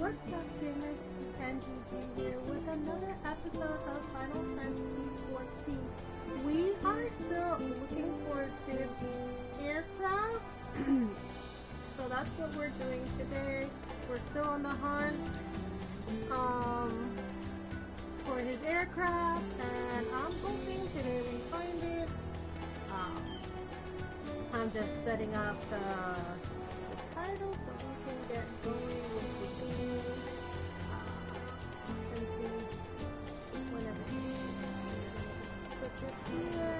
What's up, gamers? NGG here with another episode of Final Fantasy XIV. We are still looking for this aircraft, so that's what we're doing today. We're still on the hunt for his aircraft, and I'm hoping today we find it. I'm just setting up the title so we can get going with the game and see whenever. Put this here.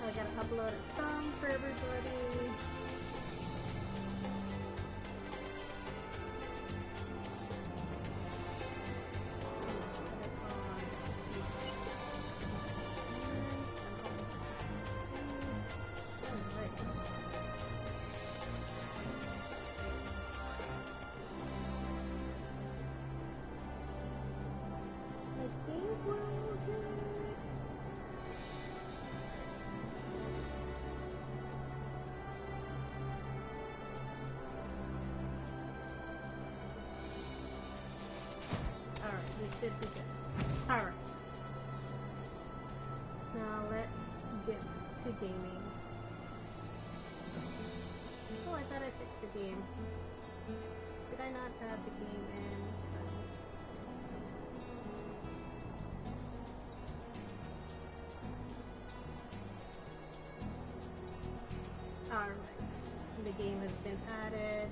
I gotta upload a song for everybody. Should be good. Alright. Now let's get to gaming. Oh, I thought I fixed the game. Did I not add the game in? Alright. The game has been added.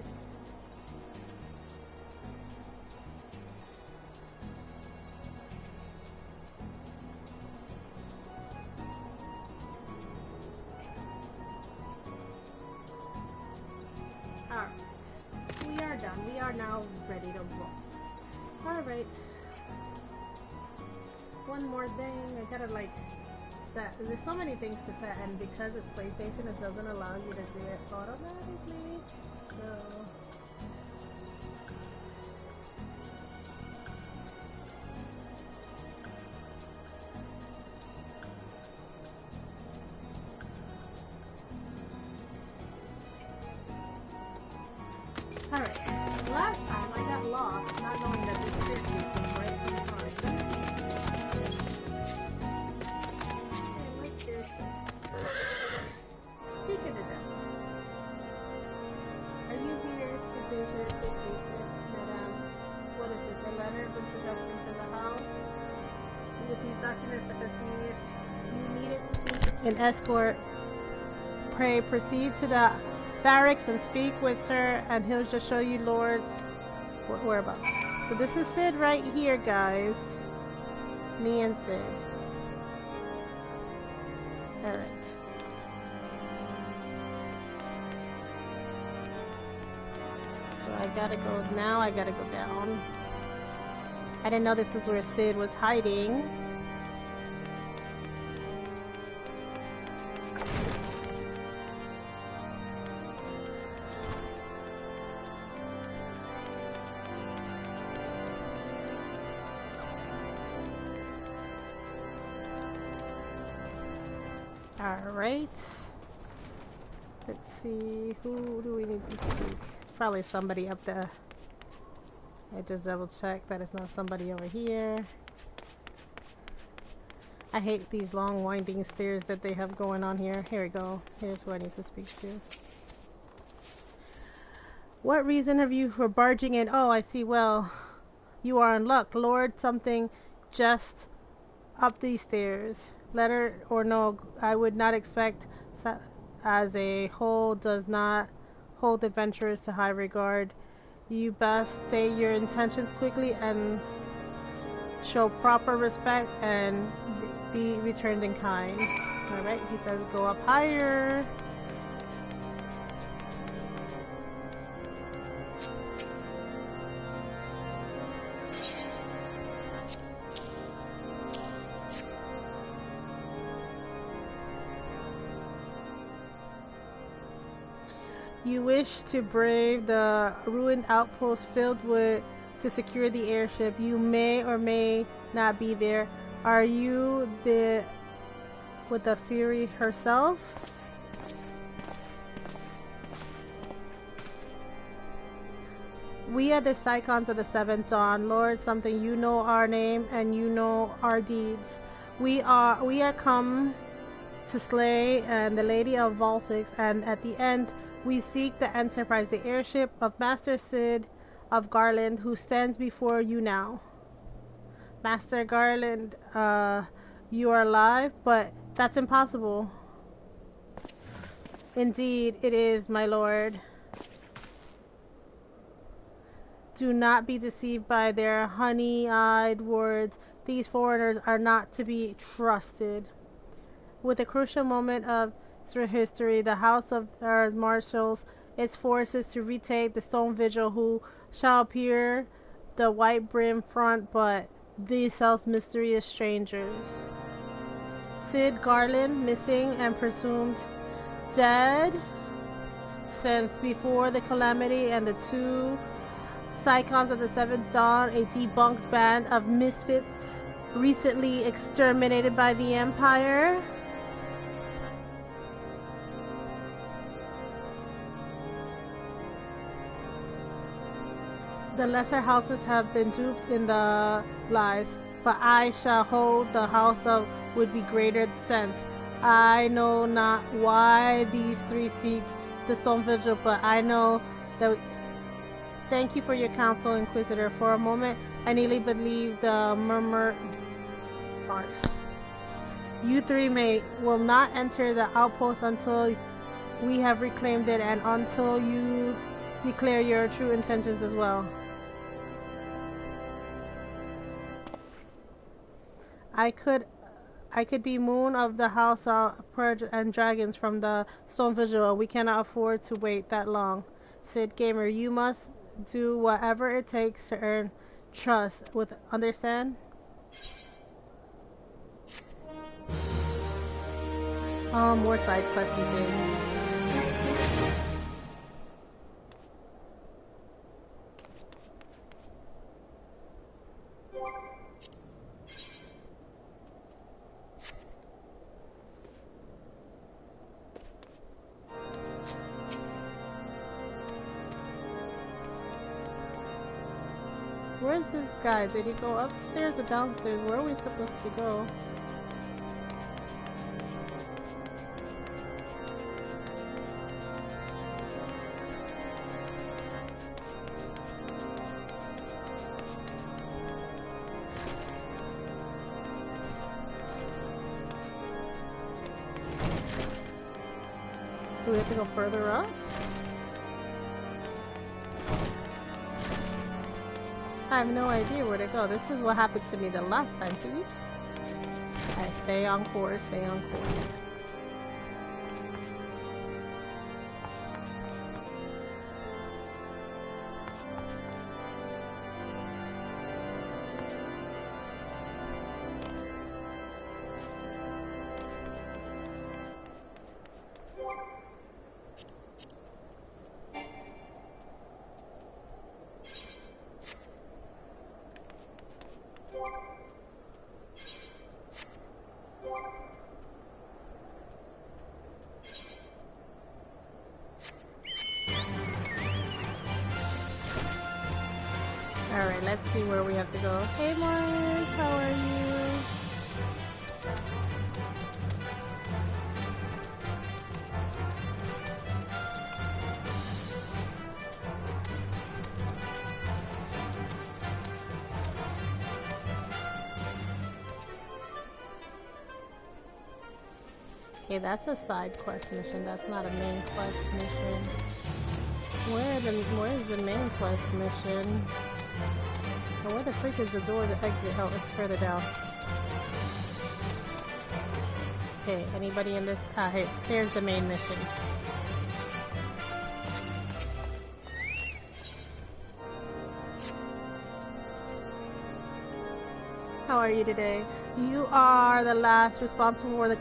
We are done. We are now ready to roll. Alright. One more thing. I gotta like set. There's so many things to set, and because it's PlayStation, it doesn't allow you to do it automatically. So. Alright, last time I got lost not knowing that this city was right in the car. Okay, like this. Speaking of that, are you here to visit vacation? Madame, what is this, a letter of introduction to the house? With these documents such as these, you need it to seek an escort. Pray, proceed to the barracks and speak with Sir, and he'll just show you Lord's whereabouts. So this is Sid right here, guys. Me and Sid. Alright. So I gotta go now, I gotta go down. I didn't know this is where Sid was hiding. Alright. Let's see, who do we need to speak? It's probably somebody up there. I just double check that it's not somebody over here. I hate these long winding stairs that they have going on here. Here we go. Here's who I need to speak to. What reason have you for barging in? Oh, I see. Well, you are in luck. Lord something just up these stairs. Letter or no, I would not expect as a whole does not hold adventurers to high regard. You best state your intentions quickly and show proper respect and be returned in kind. Alright, he says go up higher. You wish to brave the ruined outpost filled with to secure the airship. You may or may not be there. Are you with the Fury herself? We are the Psychons of the Seventh Dawn. Lord, something, you know our name and you know our deeds. We are come to slay and the Lady of Voltix, and at the end we seek the Enterprise, the airship of Master Sid of Garland, who stands before you now. Master Garland, you are alive, but that's impossible. Indeed, it is, my lord. Do not be deceived by their honey-eyed words. These foreigners are not to be trusted. With a crucial moment of history, the House of marshals its forces to retake the Stone Vigil, who shall appear the white brim front, but themselves mysterious strangers. Sid Garland, missing and presumed dead since before the calamity, and the two Psychons of the Seventh Dawn, a debunked band of misfits recently exterminated by the Empire. The lesser houses have been duped in the lies, but I shall hold the house of would be greater sense. I know not why these three seek the Stone Vigil, but I know that. Thank you for your counsel, Inquisitor. For a moment, I nearly believed the murmur farce. You three will not enter the outpost until we have reclaimed it, and until you declare your true intentions as well. I could be moon of the house purge and dragons from the Stone Vigil. We cannot afford to wait that long. Sid Gamer, you must do whatever it takes to earn trust. Understand? More side questy things. Where's this guy? Did he go upstairs or downstairs? Where are we supposed to go? Do we have to go further up? I have no idea where to go. This is what happened to me the last time too. Oops. I stay on course, stay on course. Alright, let's see where we have to go. Hey Morris, how are you? Okay, that's a side quest mission. That's not a main quest mission. Where is the main quest mission? Oh, where the freak is the door to exit? Oh, it's further down. Okay, anybody in this? Hey, here's the main mission. How are you today? You are the last responsible for the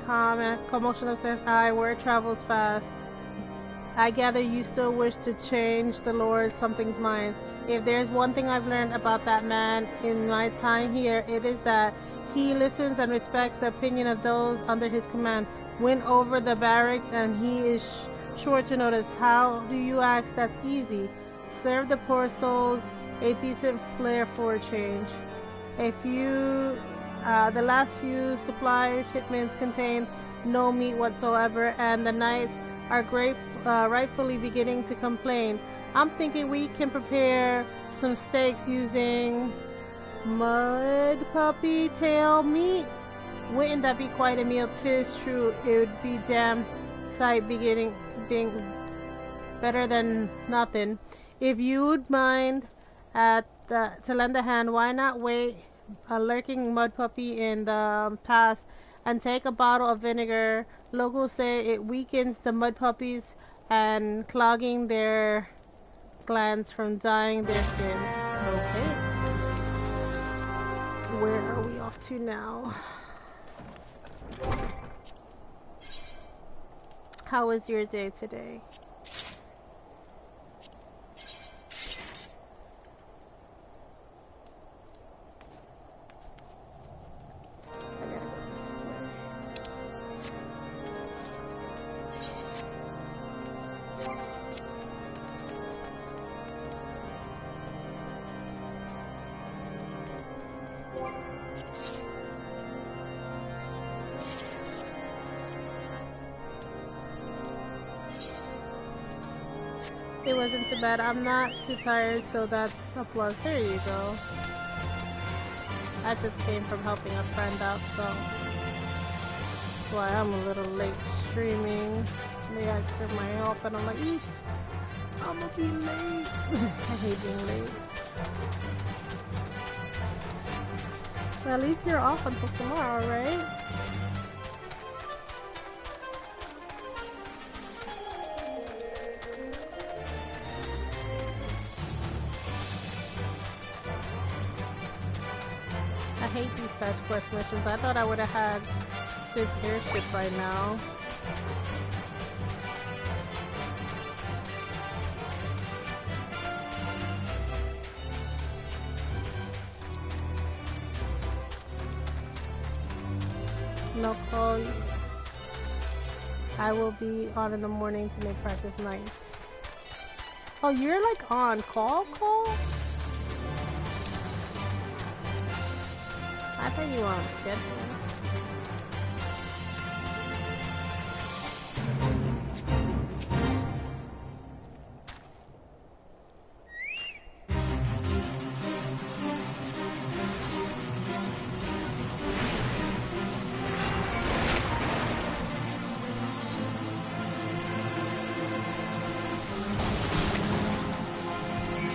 commotion upstairs. Word travels fast. I gather you still wish to change the Lord something's mind. If there's one thing I've learned about that man in my time here, it is that he listens and respects the opinion of those under his command. Win over the barracks and he is sure to notice. How do you ask? That's easy. serve the poor souls a decent flair for a change. A few, the last few supply shipments contain no meat whatsoever, and the knights are rightfully beginning to complain. I'm thinking we can prepare some steaks using mud puppy tail meat. Wouldn't that be quite a meal? 'Tis true, it would be damn sight being better than nothing. If you'd mind to lend a hand, why not wait a lurking mud puppy in the pass and take a bottle of vinegar? Locals say it weakens the mud puppies and clogging their glands from dyeing their skin. Okay. Where are we off to now? How was your day today? It wasn't too bad. I'm not too tired, so that's a plus. There you go. I just came from helping a friend out, so that's why I'm a little late streaming. They asked for my help, and I'm like, I'm gonna be late. I hate being late. But at least you're off until tomorrow, right? I hate these fetch quest missions. I thought I would have had this airship by now. No call. I will be on in the morning to make practice nice. Oh, you're like on call? I thought you were on schedule.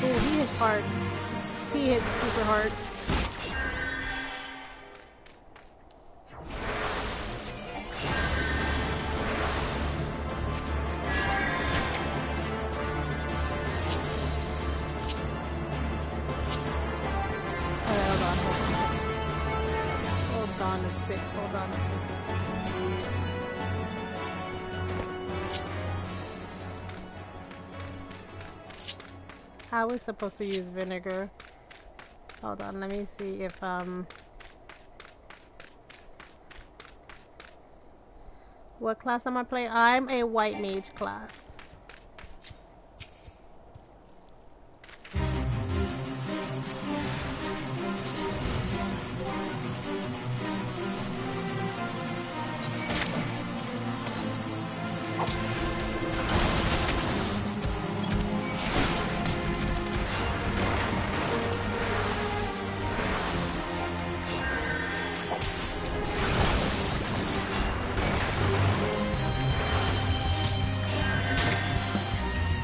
Oh, he hits hard. He hits super hard. I was supposed to use vinegar. Hold on, let me see if what class am I playing? I'm a white mage class.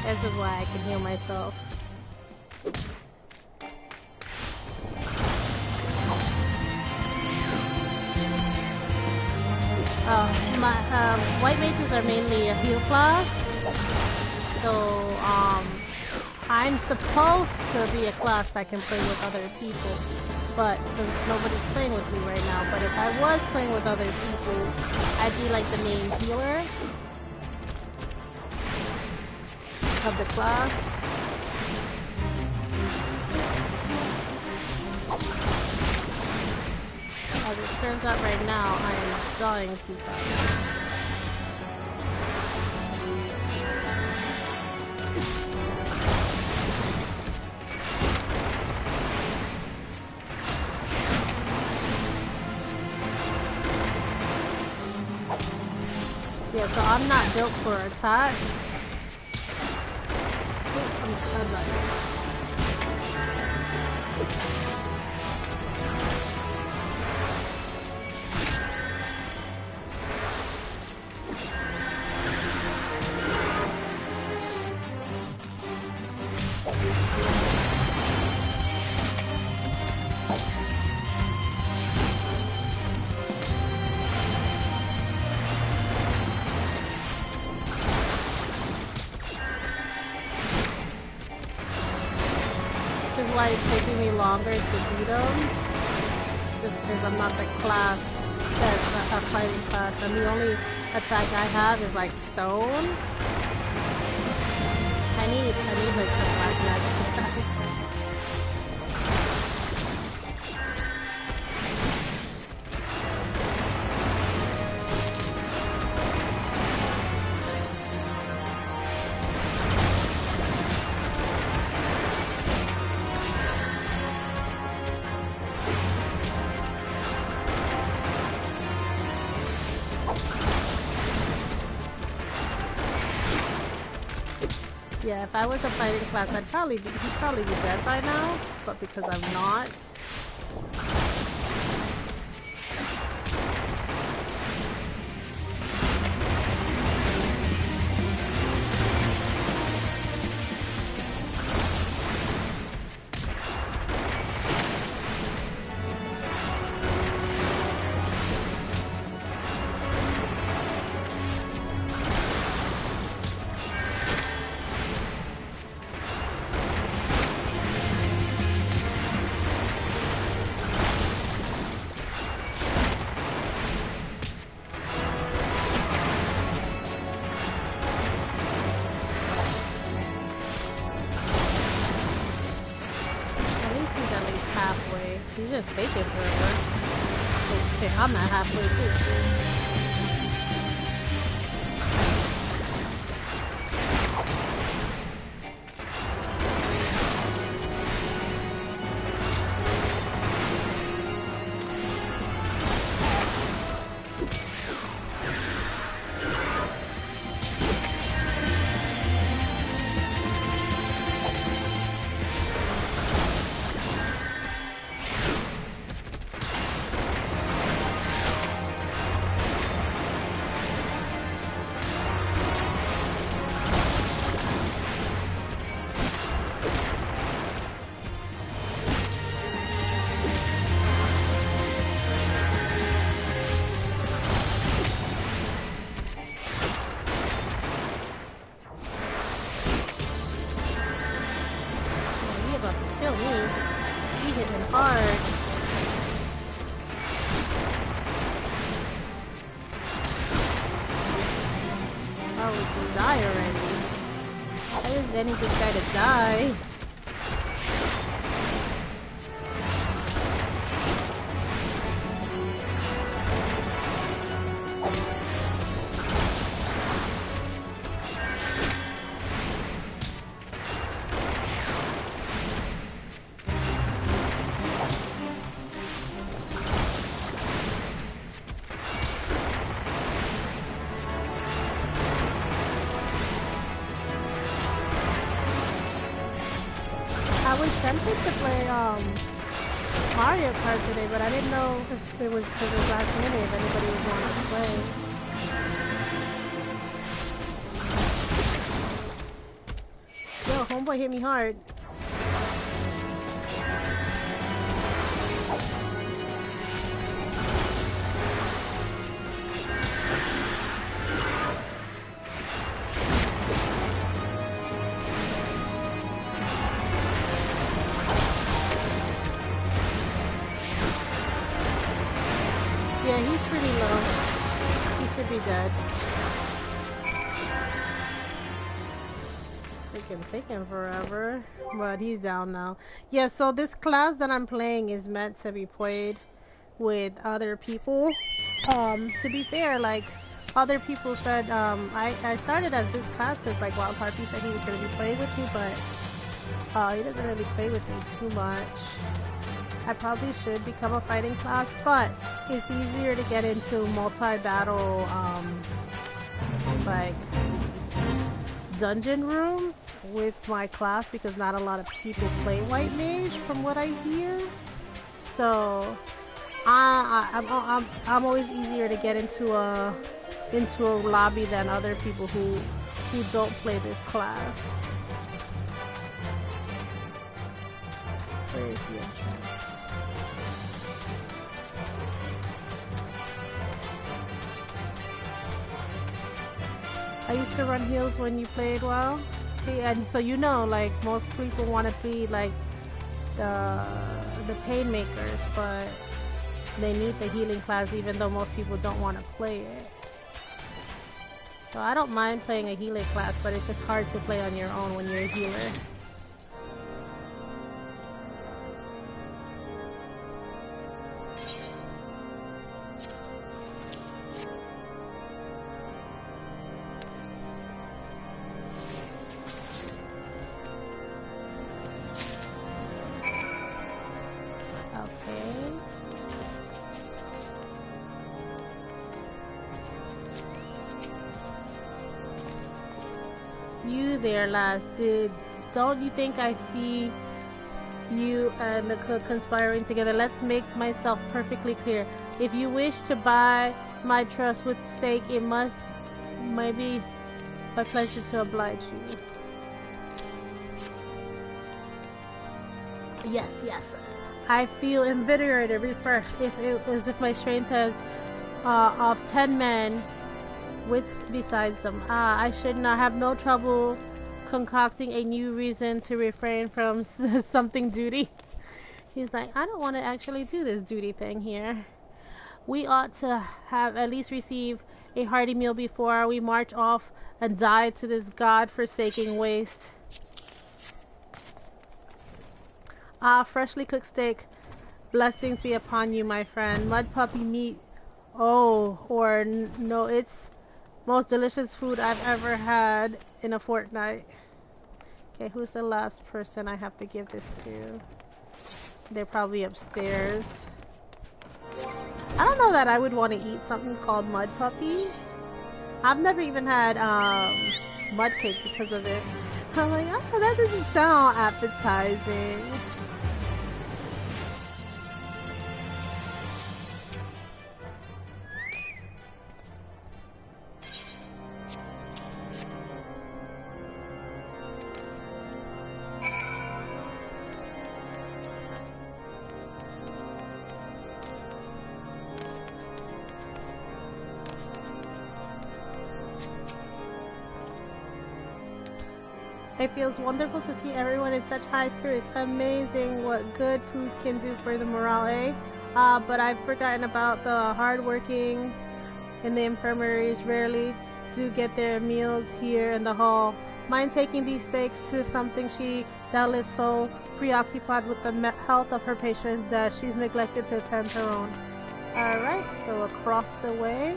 This is why I can heal myself. My white mages are mainly a heal class, so I'm supposed to be a class that can play with other people, but since nobody's playing with me right now, but if I was playing with other people, I'd be like the main healer of the class. As it turns out right now, I am dying too fast. Yeah, so I'm not built for attack. I'm not. Which is why it's taking me longer to beat them. Just because I'm not the class that's a fighting class, and the only attack I have is like stone. I need like the black magic attack. Yeah, if I was a fighting class, he'd probably be dead by now, but because I'm not. He's just taking forever. Okay, I'm at halfway too. Die already. I just need this guy to die. I was tempted to play Mario Kart today, but I didn't know if it was because it was last minute if anybody would want to play. Yo, homeboy hit me hard. Yeah, he's pretty low. He should be dead. Taking forever, but he's down now. Yeah, so this class that I'm playing is meant to be played with other people. To be fair, like other people said, I started as this class because like Wild Harpy said he was going to be playing with me, but he doesn't really play with me too much. I probably should become a fighting class, but it's easier to get into multi-battle like dungeon rooms with my class because not a lot of people play white mage from what I hear. So I'm always easier to get into a lobby than other people who don't play this class. Where is the entrance? I used to run heals when you played well. Okay, and so you know, like most people want to be like the pain makers, but they need the healing class even though most people don't want to play it. So I don't mind playing a healing class, but it's just hard to play on your own when you're a healer. There, lass, dude. Don't you think I see you and the cook conspiring together? Let's make myself perfectly clear. If you wish to buy my trust with stake, it must maybe my pleasure to oblige you. Yes, yes. I feel invigorated, refreshed. As if my strength has of 10 men wits besides them. I should not have no trouble concocting a new reason to refrain from something duty. He's like, I don't want to actually do this duty thing here. We ought to have at least receive a hearty meal before we march off and die to this god-forsaking waste. Freshly cooked steak. Blessings be upon you, my friend. Mud puppy meat. Oh, or no, it's most delicious food I've ever had in a fortnight. Okay, who's the last person I have to give this to? They're probably upstairs. I don't know that I would want to eat something called mud puppy. I've never even had mud cake because of it. I'm like, oh, that doesn't sound appetizing. It feels wonderful to see everyone in such high spirits. Amazing what good food can do for the morale, eh? But I've forgotten about the hardworking in the infirmaries. Rarely do get their meals here in the hall. Mind taking these steaks to something? She doubtless so preoccupied with the health of her patients that she's neglected to attend her own. Alright, so across the way.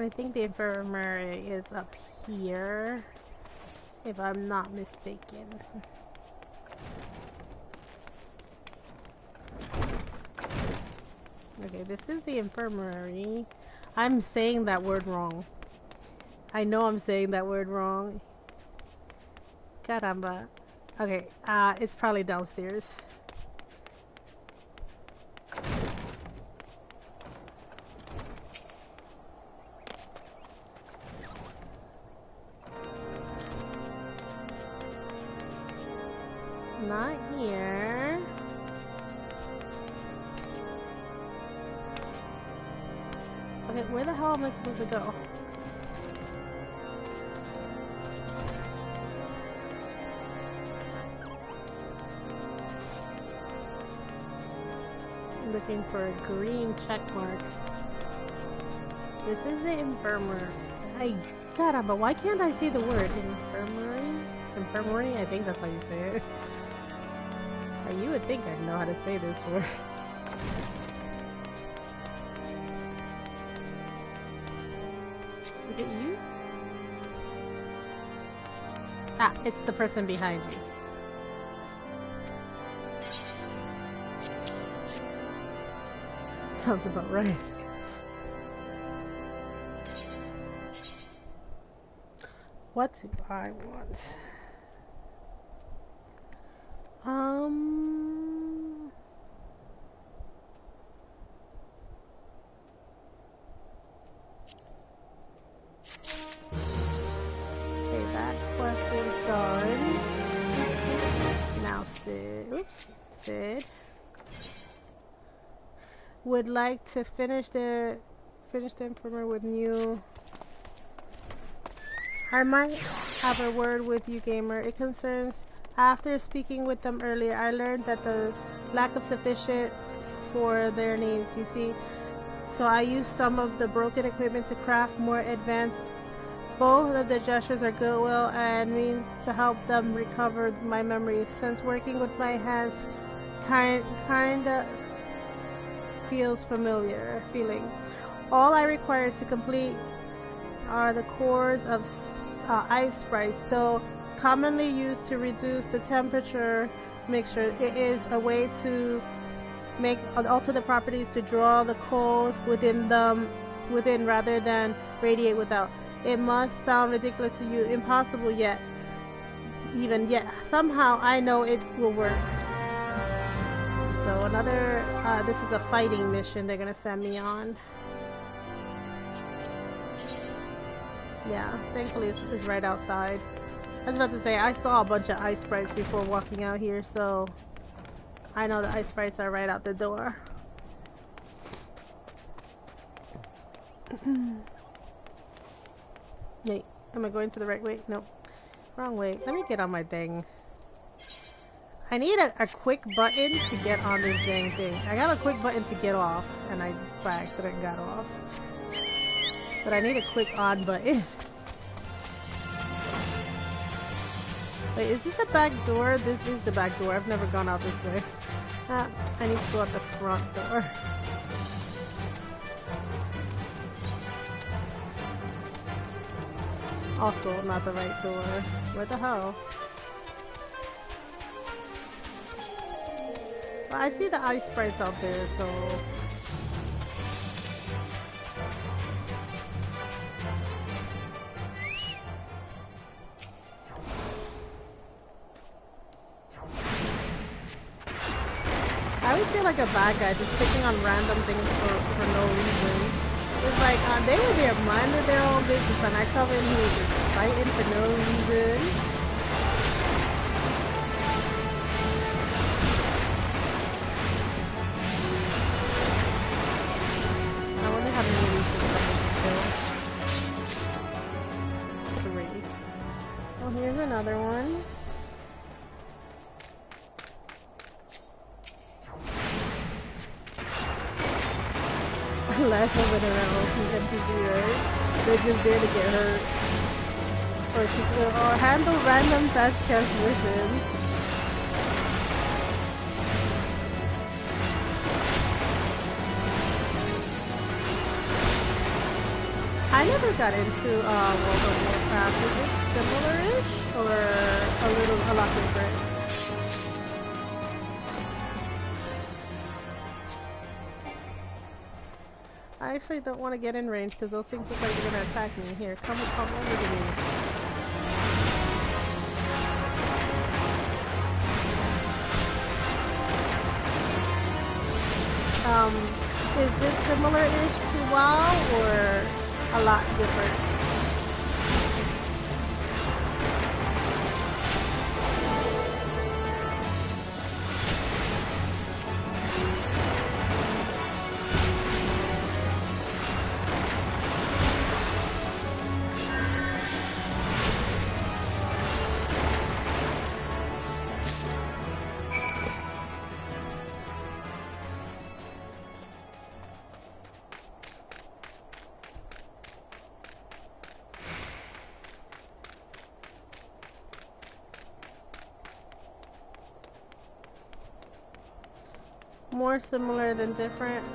I think the infirmary is up here, if I'm not mistaken. Okay, this is the infirmary. I'm saying that word wrong. I know I'm saying that word wrong. Caramba. Okay, it's probably downstairs. Not here. Okay, where the hell am I supposed to go? I'm looking for a green check mark. This is the infirmary. But why can't I see the word infirmary? Infirmary? I think that's how you say it. You would think I'd know how to say this word. Is it you? Ah, it's the person behind you. Sounds about right. What do I want? Okay, that quest is done. Now Sid would like to finish the informer with new. I might have a word with you, gamer. It concerns. After speaking with them earlier, I learned that the lack of sufficient for their needs, you see. So I used some of the broken equipment to craft more advanced. Both of the gestures are goodwill and means to help them recover my memories. Since working with my hands kinda feels familiar feeling. All I require is to complete are the cores of ice sprites, though commonly used to reduce the temperature mixture. It is a way to alter the properties to draw the cold within rather than radiate without. It must sound ridiculous to you, impossible yet. Somehow I know it will work. So another, this is a fighting mission they're gonna send me on. Yeah, thankfully it's right outside. I was about to say, I saw a bunch of ice sprites before walking out here, so I know the ice sprites are right out the door. Wait, am I going to the right way? Nope. Wrong way. Let me get on my thing. I need a quick button to get on this dang thing. I got a quick button to get off, and I by accident got off. But I need a quick on button. Wait, is this the back door? This is the back door. I've never gone out this way. I need to go out the front door. Also, not the right door. Where the hell? Well, I see the ice sprites out there, so... I always feel like a bad guy just picking on random things for no reason. It's like, they were there minding their own business and I come in here just fighting for no reason. I wonder how many reasons I can kill. 3. Oh, here's another one. Laugh over around NPC, right? They're just there to get hurt. Or handle random fast cast missions. I never got into World of Warcraft. Is it similar-ish? Or a lot different? I actually don't want to get in range because those things look like they're going to attack me. Here, come over to me. Is this similar-ish to WoW or a lot different? More similar than different?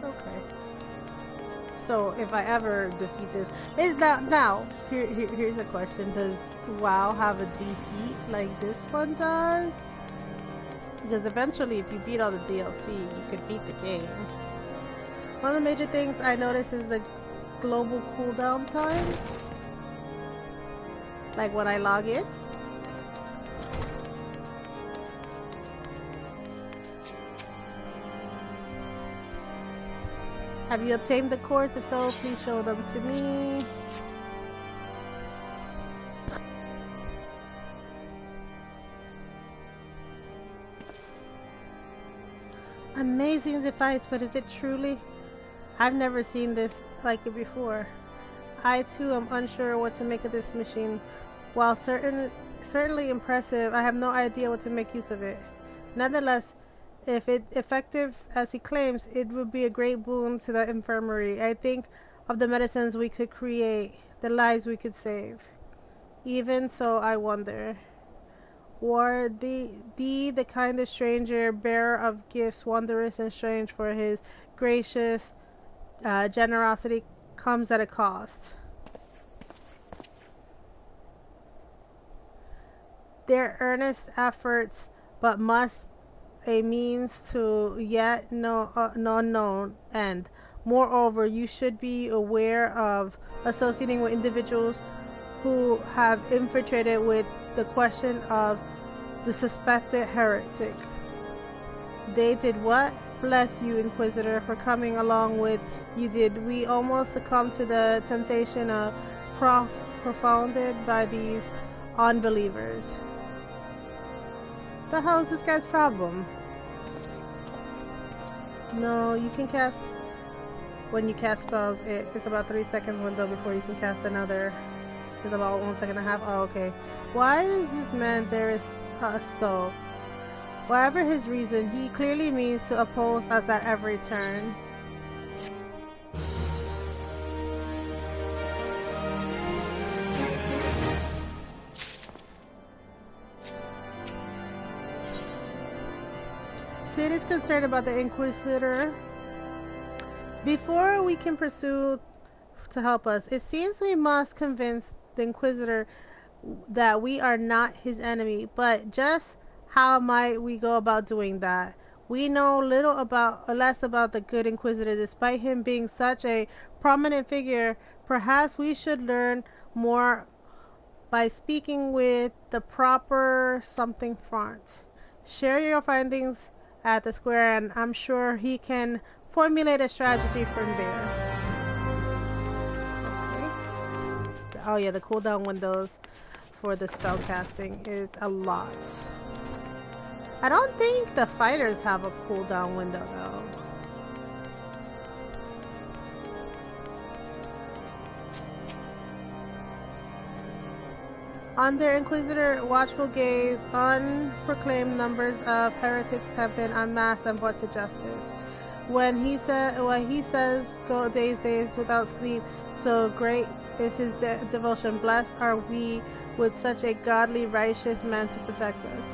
Okay. So if I ever defeat this, is that now? Here's a question: does WoW have a defeat like this one does? Because eventually, if you beat all the DLC, you could beat the game. One of the major things I notice is the global cooldown time. Like when I log in. Have you obtained the cords? If so, please show them to me. Amazing device, but is it truly? I've never seen this like it before. I too am unsure what to make of this machine. While certainly impressive, I have no idea what to make use of it. Nonetheless, if it effective as he claims, it would be a great boon to the infirmary. I think of the medicines we could create, the lives we could save. Even so, I wonder. Were the kind of stranger, bearer of gifts, wondrous and strange, for his gracious generosity comes at a cost. Their earnest efforts, but must a means to yet no unknown end. Moreover, you should be aware of associating with individuals who have infiltrated with the question of the suspected heretic. They did what? Bless you, Inquisitor, for coming along with you did. We almost succumbed to the temptation of profounded by these unbelievers. The hell is this guy's problem? No, you can cast... When you cast spells, it's about 3 seconds window before you can cast another. It's about 1 second and a half. Oh, okay. Why is this man Darius so? Whatever his reason, he clearly means to oppose us at every turn. Sid is concerned about the Inquisitor. Before we can pursue to help us, it seems we must convince the Inquisitor that we are not his enemy. But just how might we go about doing that? We know less about the good Inquisitor. Despite him being such a prominent figure, perhaps we should learn more by speaking with the proper something front. Share your findings at the square, and I'm sure he can formulate a strategy from there. Okay. Oh yeah, the cooldown windows for the spell casting is a lot. I don't think the fighters have a cooldown window though. Under Inquisitor watchful gaze, unproclaimed numbers of heretics have been unmasked and brought to justice. When he says, go days without sleep, so great is his devotion. Blessed are we with such a godly, righteous man to protect us.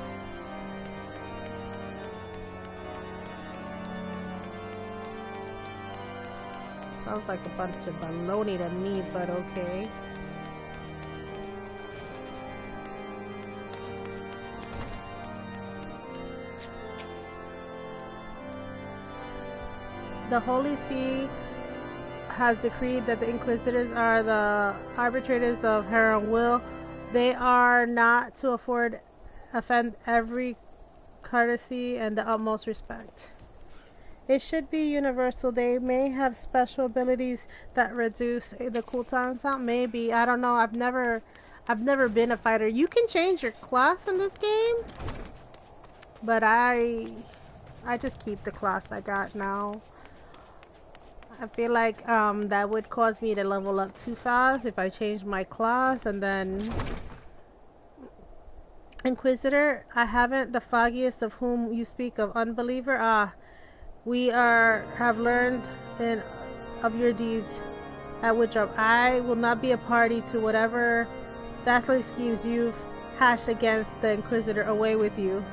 Sounds like a bunch of baloney to me, but okay. The Holy See has decreed that the Inquisitors are the arbitrators of her own will. They are not to offend every courtesy and the utmost respect. It should be universal. They may have special abilities that reduce the cooldown time. Maybe, I don't know. I've never been a fighter. You can change your class in this game, but I just keep the class I got now. I feel like that would cause me to level up too fast if I changed my class. And then Inquisitor, I haven't the foggiest of whom you speak of. Unbeliever, we have learned of your deeds at Withdrop. I will not be a party to whatever dastardly schemes you've hatched against the Inquisitor. Away with you.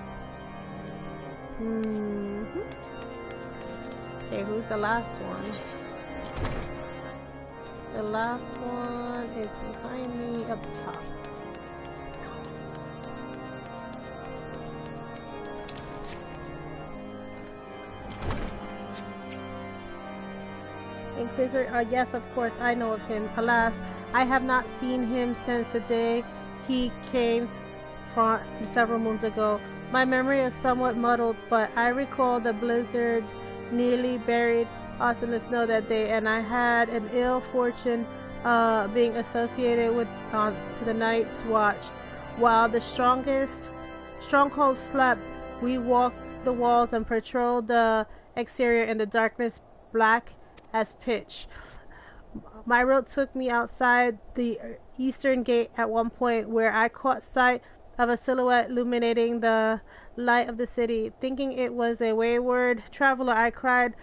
Okay, who's the last one? The last one is behind me up top. Inquisitor? Yes, of course, I know of him. Alas, I have not seen him since the day he came from several moons ago. My memory is somewhat muddled, but I recall the blizzard nearly buried us in the snow that day, and I had an ill fortune being associated with to the Night's Watch. While the stronghold slept, we walked the walls and patrolled the exterior in the darkness black as pitch. My road took me outside the eastern gate at one point, where I caught sight of a silhouette illuminating the light of the city. Thinking it was a wayward traveler, I cried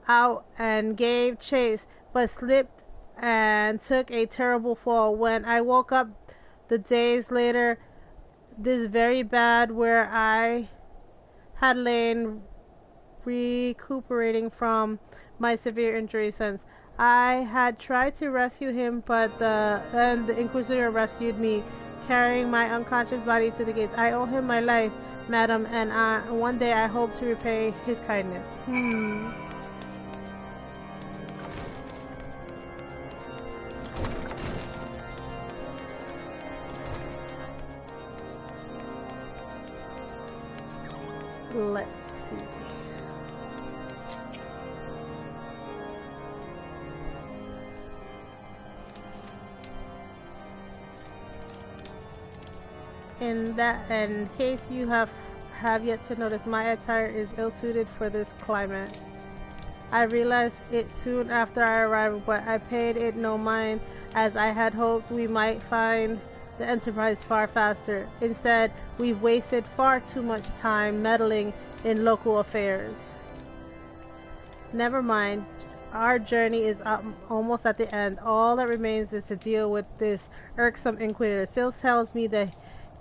out and gave chase, but slipped and took a terrible fall. When I woke up the days later, this very bad, where I had lain recuperating from my severe injury since. I had tried to rescue him, but the Inquisitor rescued me, carrying my unconscious body to the gates. I owe him my life, madam, and one day I hope to repay his kindness. Let's see. In case you have yet to notice, my attire is ill-suited for this climate. I realized it soon after I arrived, but I paid it no mind, as I had hoped we might find the Enterprise far faster. Instead, we've wasted far too much time meddling in local affairs. Never mind. Our journey is almost at the end. All that remains is to deal with this irksome Inquisitor. Still tells me that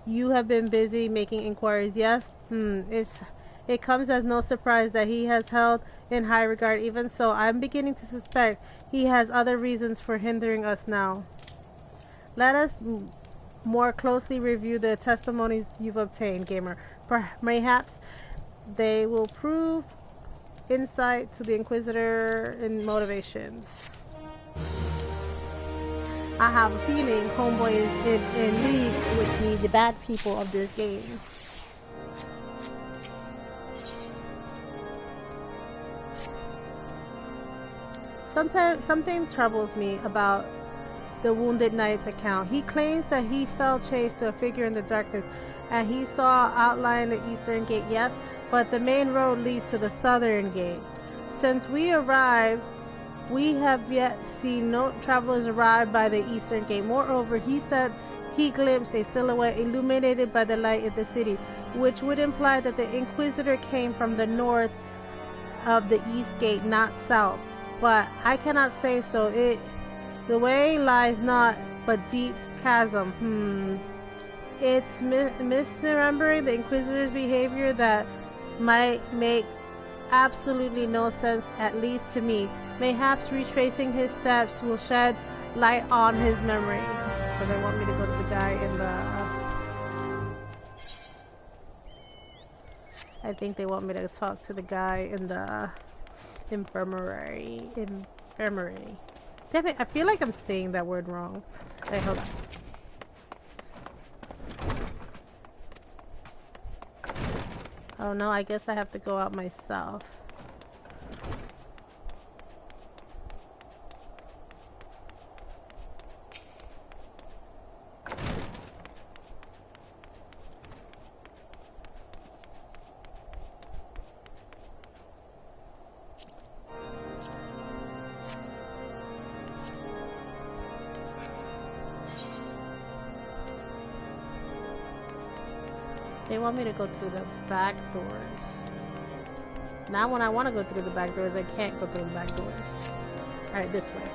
you have been busy making inquiries. Yes? It comes as no surprise that he has held in high regard. Even so, I'm beginning to suspect he has other reasons for hindering us now. Let us more closely review the testimonies you've obtained, gamer. Perhaps they will prove insight to the Inquisitor in motivations. I have a feeling Homeboy is in league with the bad people of this game. Something troubles me about the Wounded Knight's account. He claims that he fell chase to a figure in the darkness, and he saw outline the eastern gate. Yes, but the main road leads to the southern gate. Since we arrived, we have yet seen no travelers arrive by the eastern gate. Moreover, he said he glimpsed a silhouette illuminated by the light of the city, which would imply that the Inquisitor came from the north of the east gate, not south. But I cannot say so. The way lies not but deep chasm. It's misremembering the Inquisitor's behavior that might make absolutely no sense, at least to me. Mayhaps retracing his steps will shed light on his memory. So they want me to go to the guy in the... I think they want me to talk to the guy in the infirmary. Damn it, I feel like I'm saying that word wrong. Hey, hold on. Oh no, I guess I have to go out myself. They want me to go through the back doors. Now when I want to go through the back doors, I can't go through the back doors. Alright, this way.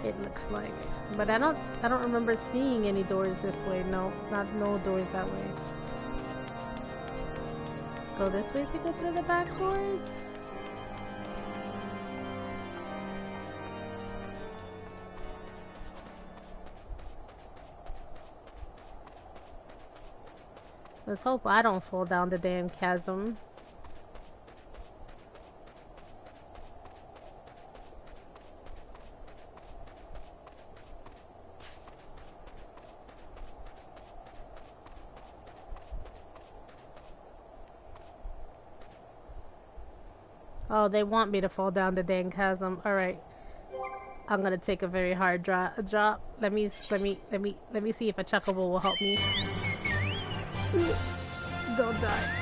It looks like. But I don't remember seeing any doors this way. No, no doors that way. Go this way to go through the back doors? Let's hope I don't fall down the damn chasm. Oh, they want me to fall down the dang chasm. All right. I'm gonna take a very hard drop. Let me see if a chuckable will help me. Don't die.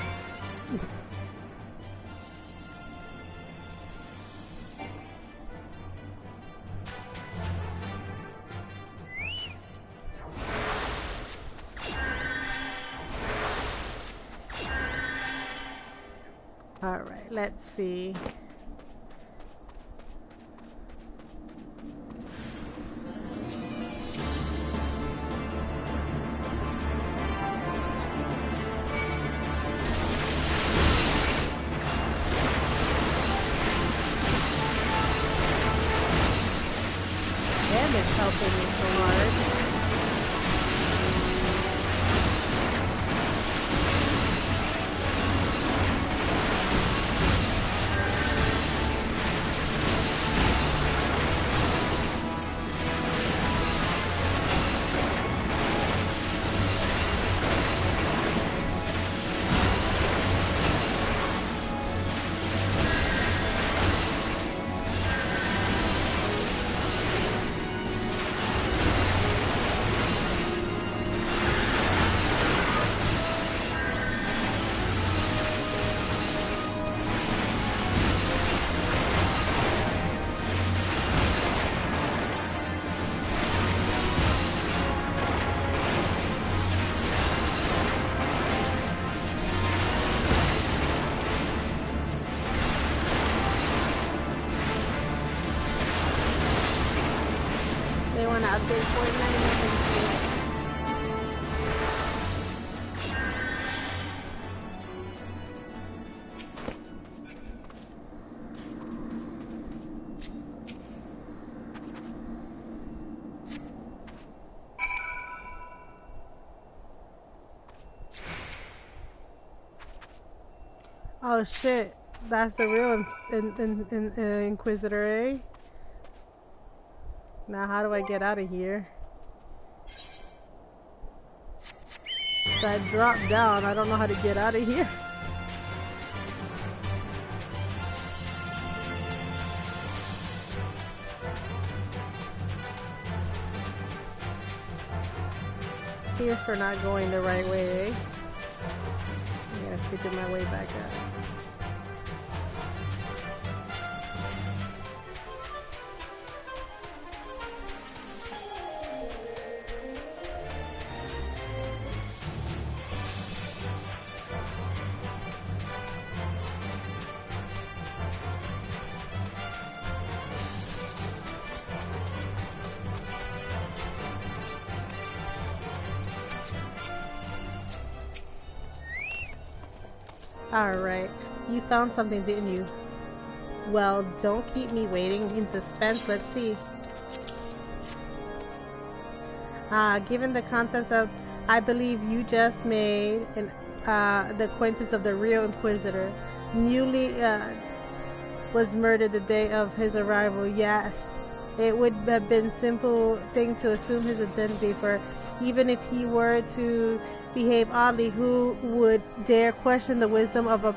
All right. Let's see. It's helping me so hard. They want to update Fortnite. Oh shit, that's the real Inquisitor, eh? Now how do I get out of here? So I dropped down, I don't know how to get out of here. Here's for not going the right way, eh? I gotta figure my way back up. Alright, you found something, didn't you? Well, don't keep me waiting in suspense, let's see. Given the contents of, I believe you just made the acquaintance of the real Inquisitor. Newly was murdered the day of his arrival, yes. It would have been a simple thing to assume his identity, for even if he were to behave oddly, who would dare question the wisdom of a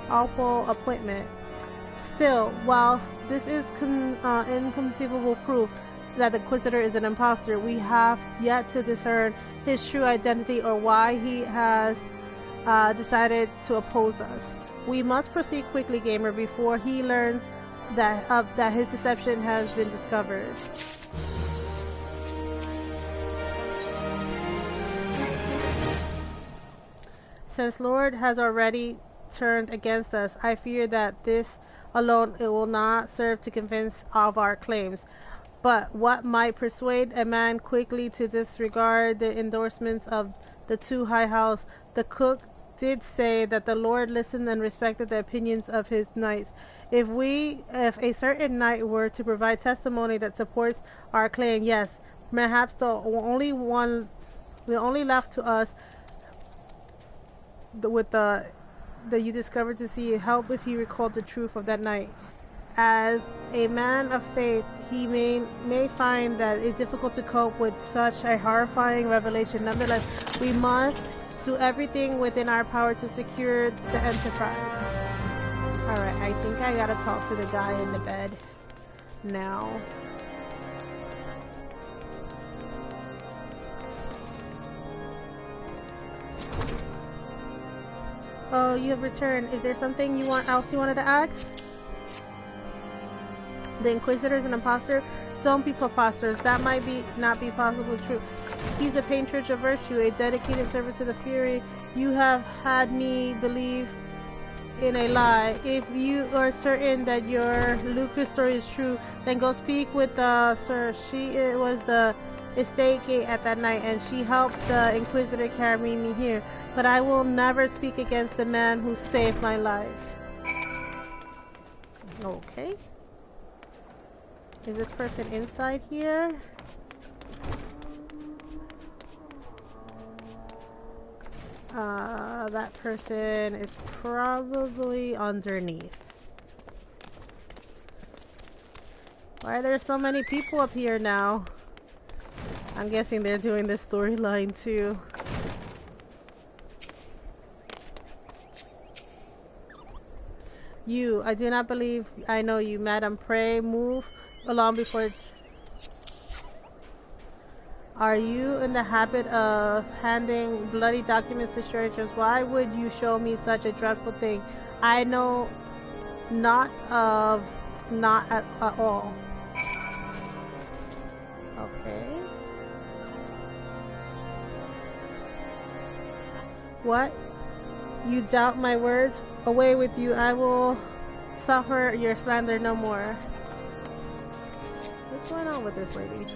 awful appointment? Still, whilst this is inconceivable proof that the Inquisitor is an impostor, we have yet to discern his true identity or why he has decided to oppose us. We must proceed quickly, gamer, before he learns that his deception has been discovered. Since Lord has already turned against us, I fear that this alone it will not serve to convince of our claims. But what might persuade a man quickly to disregard the endorsements of the two high house? The cook did say that the Lord listened and respected the opinions of his knights. If a certain knight were to provide testimony that supports our claim, yes, perhaps the only left to us that you discovered to see help if he recalled the truth of that night. As a man of faith, he may find that it's difficult to cope with such a horrifying revelation. Nonetheless, we must do everything within our power to secure the Enterprise. Alright, I think I gotta talk to the guy in the bed now. Oh, you have returned. Is there something else you wanted to ask? The Inquisitor is an imposter? Don't be preposterous. That might not be possibly true. He's a patron of virtue, a dedicated servant to the Fury. You have had me believe in a lie. If you are certain that your Lucas story is true, then go speak with Sir. She was the estate gate at that night, and she helped the Inquisitor carry me here. But I will never speak against the man who saved my life. Okay. Is this person inside here? That person is probably underneath. Why are there so many people up here now? I'm guessing they're doing this storyline too. You, I do not believe I know you, madam. Pray move along before. Are you in the habit of handing bloody documents to strangers? Why would you show me such a dreadful thing? I know not at all. Okay. What? You doubt my words? Away with you. I will suffer your slander no more. What's going on with this lady?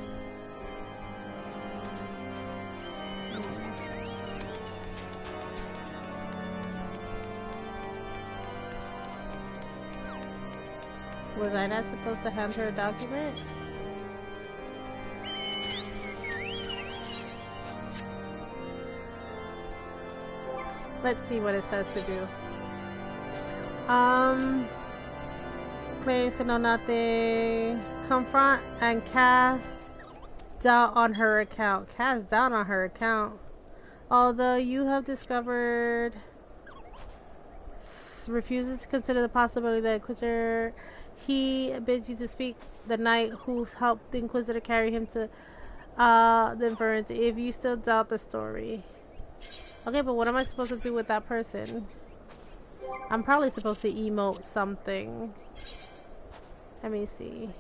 Was I not supposed to hand her a document? Let's see what it says to do. Claims to know nothing. Confront and cast doubt on her account. Cast doubt on her account. Although you have discovered, refuses to consider the possibility that Inquisitor, he bids you to speak the knight who helped the Inquisitor carry him to the inference. If you still doubt the story. Okay, but what am I supposed to do with that person? I'm probably supposed to emote something. Let me see.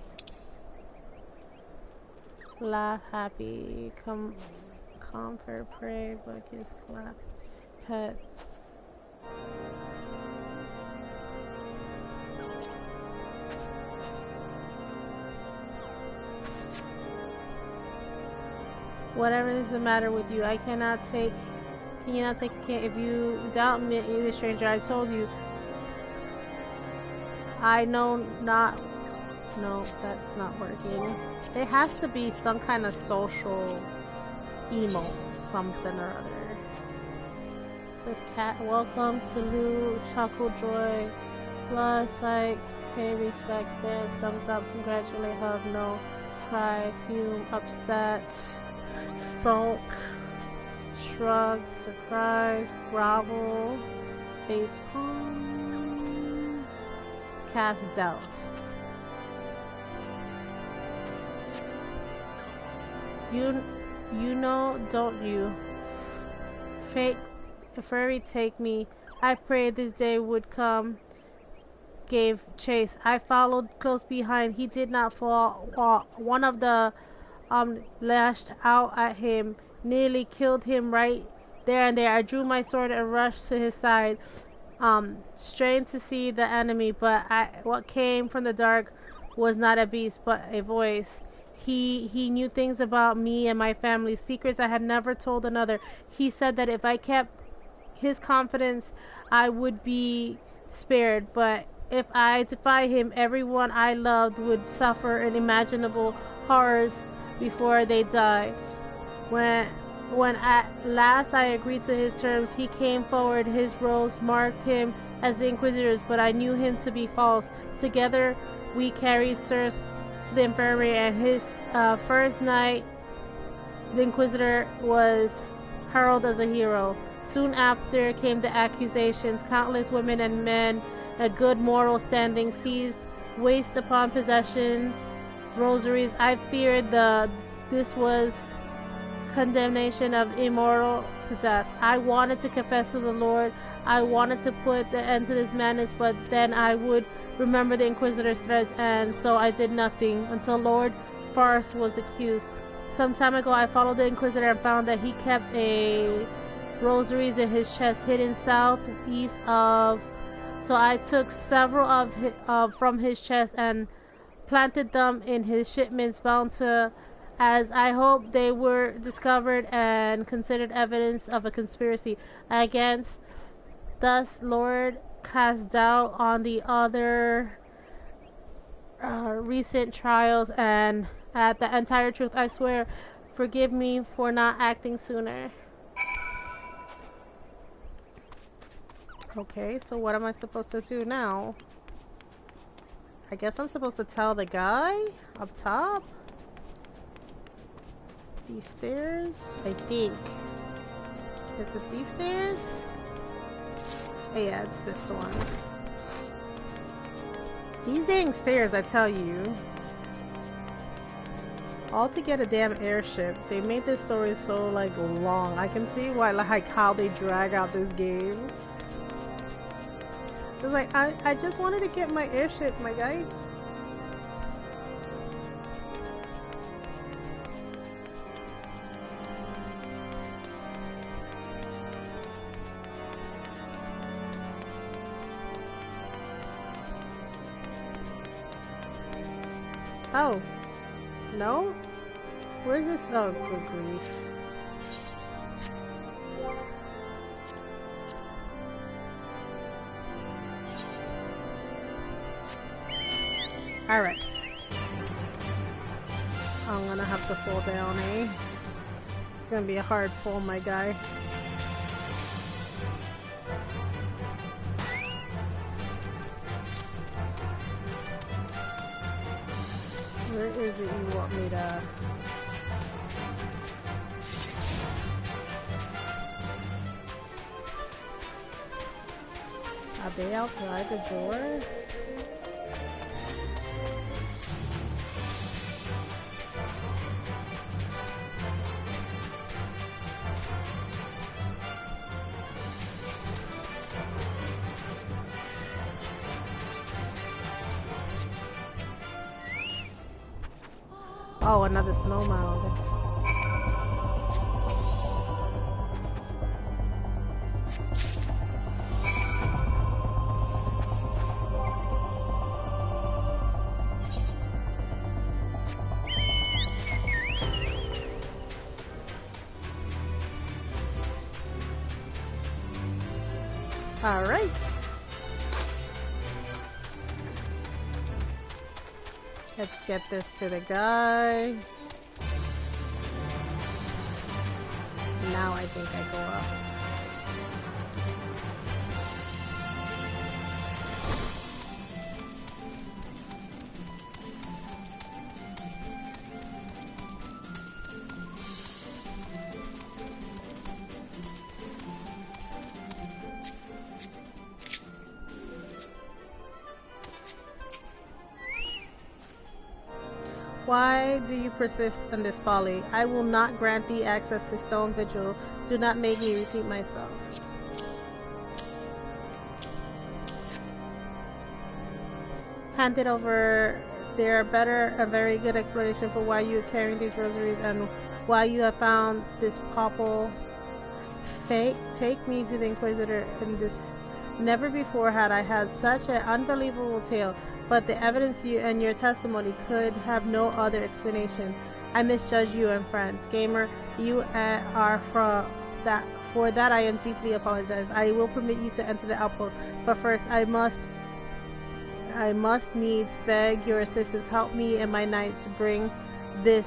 Laugh, happy, comfort, pray, bucket, clap, pet. Whatever is the matter with you, I cannot take. Can you not take a can? If you doubt me, you stranger, I told you. I know not. No, that's not working. There has to be some kind of social emo, something or other. It says cat, welcome, salute, chuckle, joy, plus, like, pay respect, dance, thumbs up, congratulate, hug, no, cry, fume, upset, sulk, shrug, surprise, grovel, face palm, cast doubt. You know, don't you? Fate, fairy take me. I prayed this day would come. Gave chase. I followed close behind. He did not fall. One of the lashed out at him, nearly killed him right there and there. I drew my sword and rushed to his side. Strained to see the enemy, but what came from the dark was not a beast, but a voice. He knew things about me and my family, secrets I had never told another. He said that if I kept his confidence, I would be spared. But if I defy him, everyone I loved would suffer unimaginable horrors before they die. When at last I agreed to his terms, he came forward. His robes marked him as the Inquisitors, but I knew him to be false. Together we carried Sirs to the infirmary, and his first night the Inquisitor was heralded as a hero. Soon after came the accusations. Countless women and men a good moral standing, seized waste upon possessions, rosaries. I feared this was condemnation of immoral to death. I wanted to confess to the Lord. I wanted to put the end to this madness, but then I would remember the Inquisitor's threats, and so I did nothing until Lord Faris was accused. Some time ago, I followed the Inquisitor and found that he kept a rosaries in his chest, hidden southeast of. So I took several from his chest and planted them in his shipments bound to, as I hope they were discovered and considered evidence of a conspiracy against. Thus, Lord cast doubt on the other recent trials and at the entire truth. I swear, forgive me for not acting sooner. Okay, so what am I supposed to do now? I guess I'm supposed to tell the guy up top? These stairs? I think. Is it these stairs? Oh, yeah, it's this one. These dang stairs, I tell you. All to get a damn airship. They made this story so, like, long. I can see why, like, how they drag out this game. It's like, I just wanted to get my airship, my guy. Oh. No? Where's this? Oh, good grief. Alright. I'm gonna have to fall down, eh? It's gonna be a hard fall, my guy. Where is it you want me to... Are they outside the door? Oh, another snow mound. All right. Let's get this to the guy. Now I think I go up. Why do you persist in this folly? I will not grant thee access to Stone Vigil. Do not make me repeat myself. Hand it over. There are better, a very good explanation for why you are carrying these rosaries and why you have found this popple. Take me to the Inquisitor in this. Never before had I had such an unbelievable tale. But the evidence you and your testimony could have no other explanation. I misjudged you and friends. Gamer, you are for that I am deeply apologize. I will permit you to enter the outpost, but first I must needs beg your assistance. Help me and my knight to bring this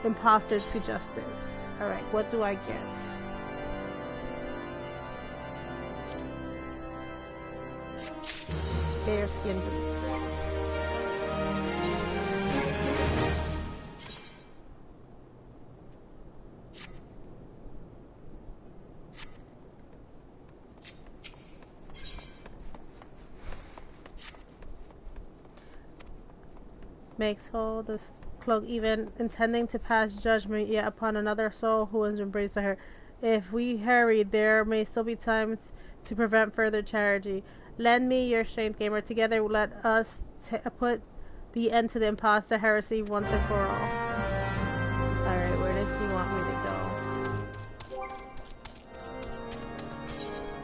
imposter to justice. Alright, what do I get? Bearskin boots. makes whole this cloak, even intending to pass judgment yet upon another soul who has embraced her. If we hurry, there may still be time to prevent further tragedy. Lend me your strength, gamer. Together, let us put the end to the imposter heresy once and for all. Alright, where does he want me to go?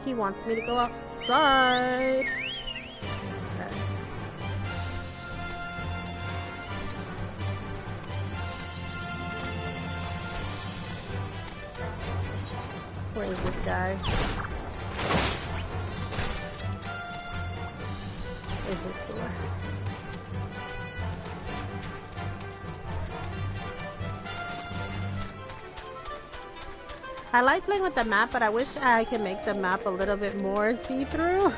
He wants me to go outside. Okay. Where is this guy? Where's this door? I like playing with the map, but I wish I could make the map a little bit more see-through.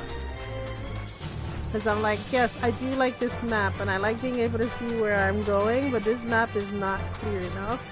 Because I'm like, yes, I do like this map, and I like being able to see where I'm going, but this map is not clear enough.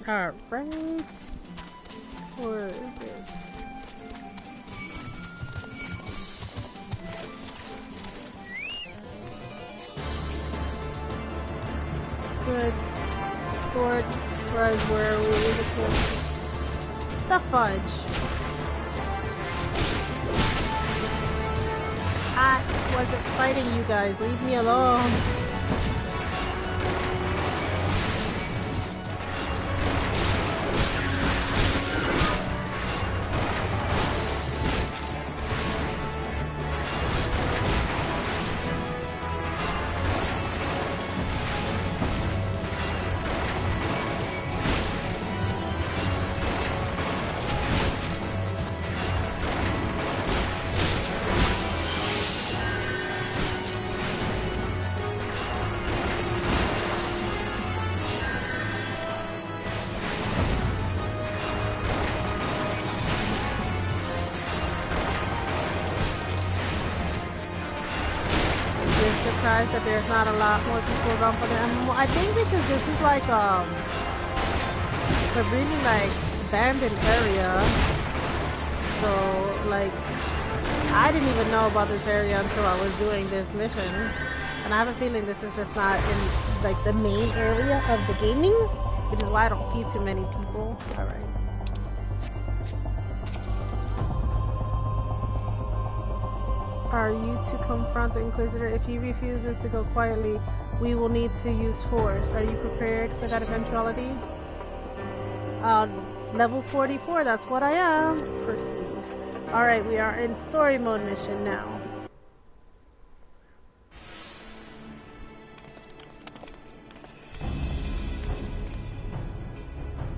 Alright. Where is it? Good. Lord, where are we? The fudge. I wasn't fighting you guys. Leave me alone. That there's not a lot more people around for them. I think because this is like a really like abandoned area, so like I didn't even know about this area until I was doing this mission, and I have a feeling this is just not in like the main area of the gaming, which is why I don't see too many people. All right. Are you to confront the Inquisitor? If he refuses to go quietly, we will need to use force. Are you prepared for that eventuality? Level 44, that's what I am. Proceed. Alright, we are in story mode mission now.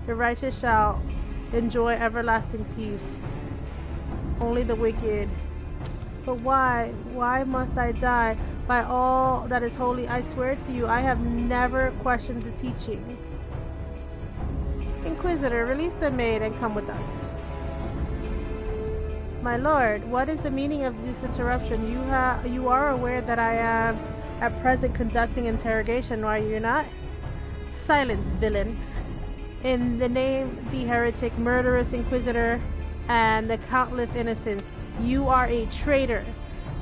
The righteous shall enjoy everlasting peace. Only the wicked. But why? Why must I die? By all that is holy, I swear to you, I have never questioned the teaching. Inquisitor, release the maid and come with us. My lord, what is the meaning of this interruption? You are aware that I am at present conducting interrogation, are you not? Silence, villain. In the name, the heretic, murderous Inquisitor, and the countless innocents, you are a traitor,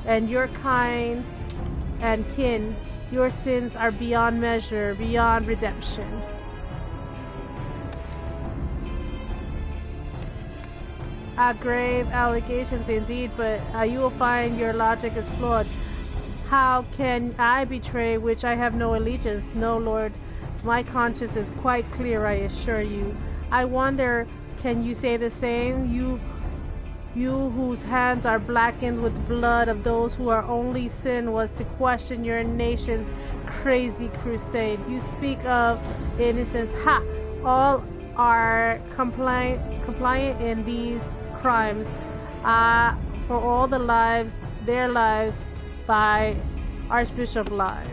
and your kind and kin, your sins are beyond measure, beyond redemption. Grave allegations indeed, but you will find your logic is flawed. How can I betray which I have no allegiance? No, Lord, my conscience is quite clear, I assure you. I wonder, can you say the same? You whose hands are blackened with blood of those who our only sin was to question your nation's crazy crusade. You speak of innocence. Ha! All are compliant in these crimes. For all the lives, their lives, by Archbishop Lies.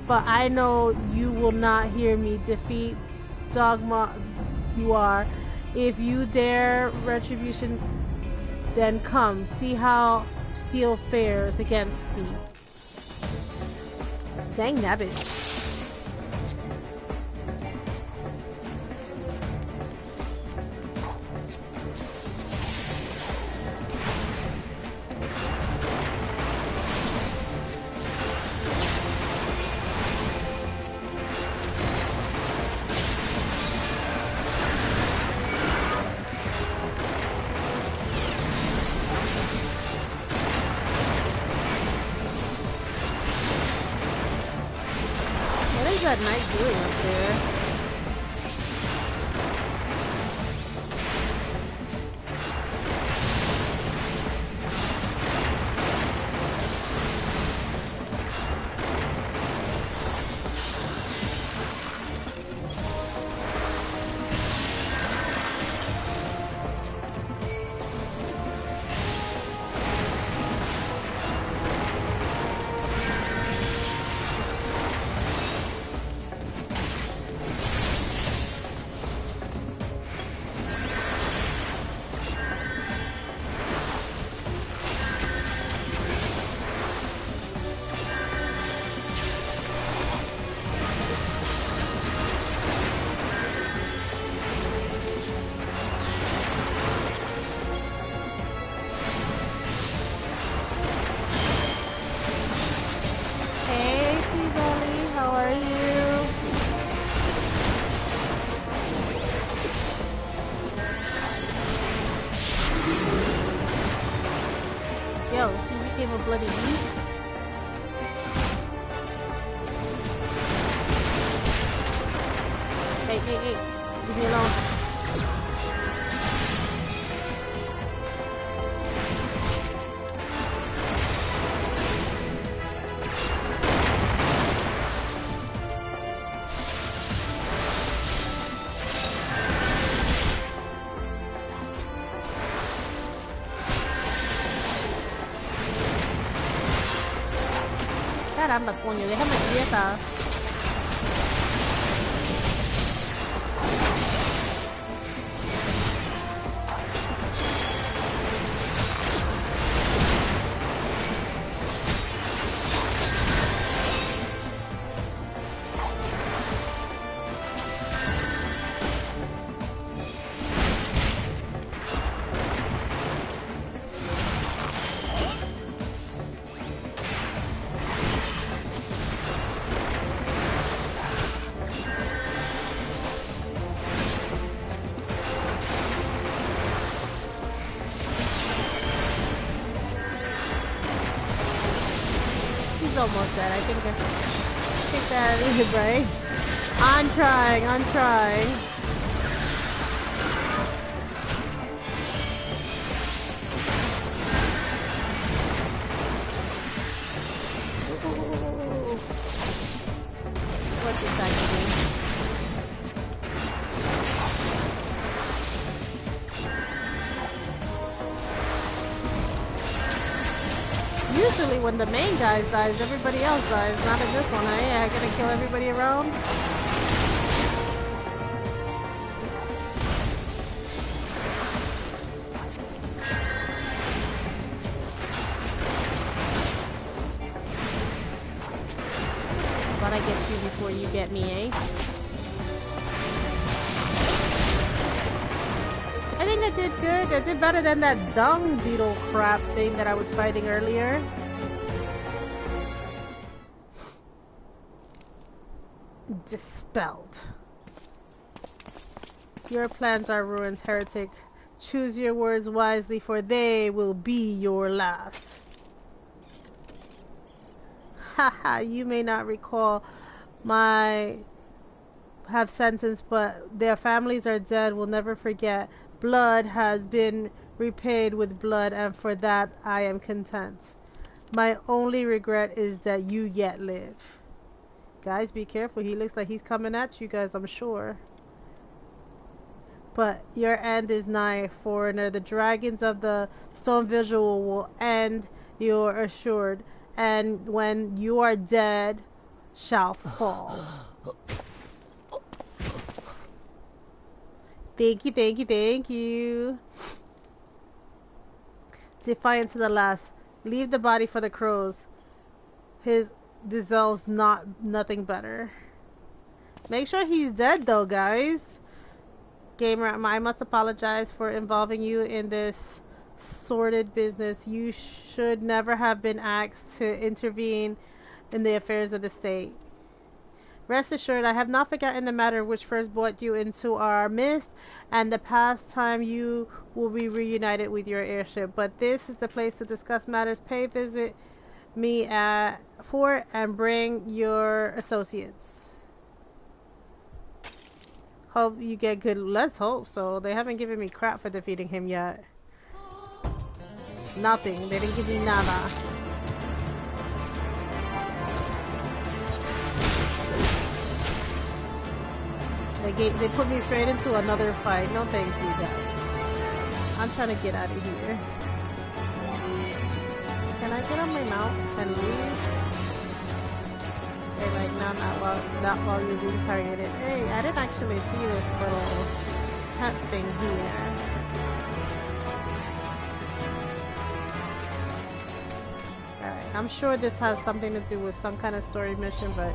But I know you will not hear me defeat Dogma. You are. If you dare retribution, then come. See how Steel fares against thee. Dang nabbit. That knight doing up there? Yo, he became a bloody beast. Hey, hey, hey. Leave me alone. Caramba, coño, déjame quieta. Almost dead. I think that is right. I'm trying. What's this actually? Usually when the main guy dies, everybody else dies. Not in this one, eh? I gotta kill everybody around. But I get you before you get me, eh? I think I did good. I did better than that dung beetle crap thing that I was fighting earlier. Dispelled. Your plans are ruined, heretic. Choose your words wisely, for they will be your last. Haha, you may not recall my have sentence, but their families are dead, will never forget. Blood has been repaid with blood, and for that I am content. My only regret is that you yet live. Guys, be careful. He looks like he's coming at you guys, I'm sure. But your end is nigh, foreigner. The dragons of the stone visual will end, you're assured. and when you are dead, shall fall. Thank you, thank you, thank you. Defiant to the last. Leave the body for the crows. His deserves nothing better. Make sure he's dead though, guys. Gamer, I must apologize for involving you in this sordid business. You should never have been asked to intervene in the affairs of the state. Rest assured, I have not forgotten the matter which first brought you into our midst, and the past time you will be reunited with your airship. But this is the place to discuss matters. Pay visit me at Fort and bring your associates. Hope you get good. Let's hope so. They haven't given me crap for defeating him yet. Nothing. They didn't give me nada. They put me straight into another fight. No thank you, guys. I'm trying to get out of here. Can I get on my mount and leave? Okay, like not while you're being targeted. Hey, I didn't actually see this little tent thing here. Alright, I'm sure this has something to do with some kind of story mission, but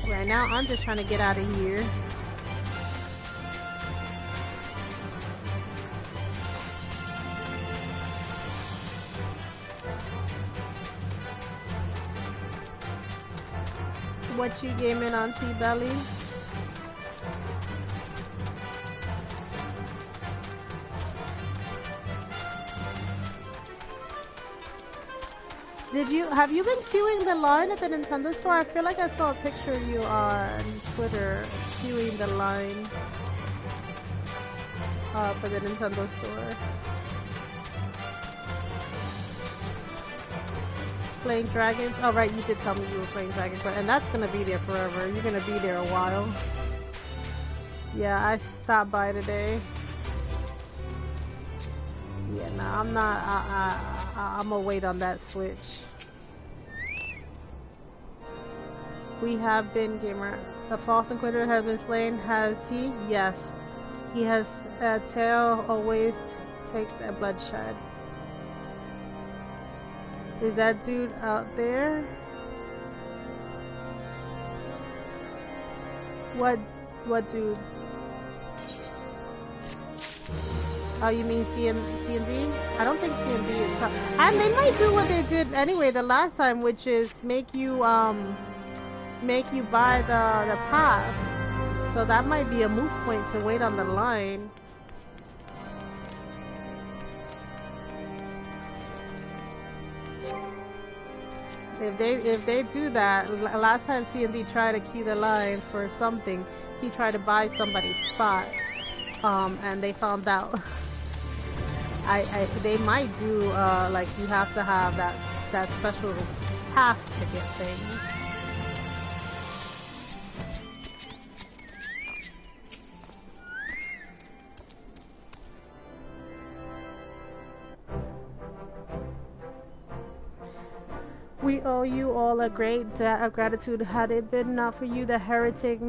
right now, I'm just trying to get out of here. What you gaming on, T-Belly? Have you been queuing the line at the Nintendo store? I feel like I saw a picture of you on Twitter queuing the line for the Nintendo store. Playing Dragons? Oh right, you did tell me you were playing Dragons, and that's gonna be there forever. You're gonna be there a while. Yeah, I stopped by today. Yeah, no, I'm not. I'm gonna wait on that Switch. We have been, gamer. The false inquisitor has been slain. Has he? Yes. He has a tail. Always take the bloodshed. Is that dude out there? What dude? Oh, you mean C&D? I don't think C&D is and they might do what they did anyway the last time, which is make you buy the pass. So that might be a moot point to wait on the line. If they do that, last time C&D tried to queue the line for something, he tried to buy somebody's spot, and they found out. They might do like you have to have that special pass ticket thing. We owe you all a great debt of gratitude. Had it been not for you, the heretic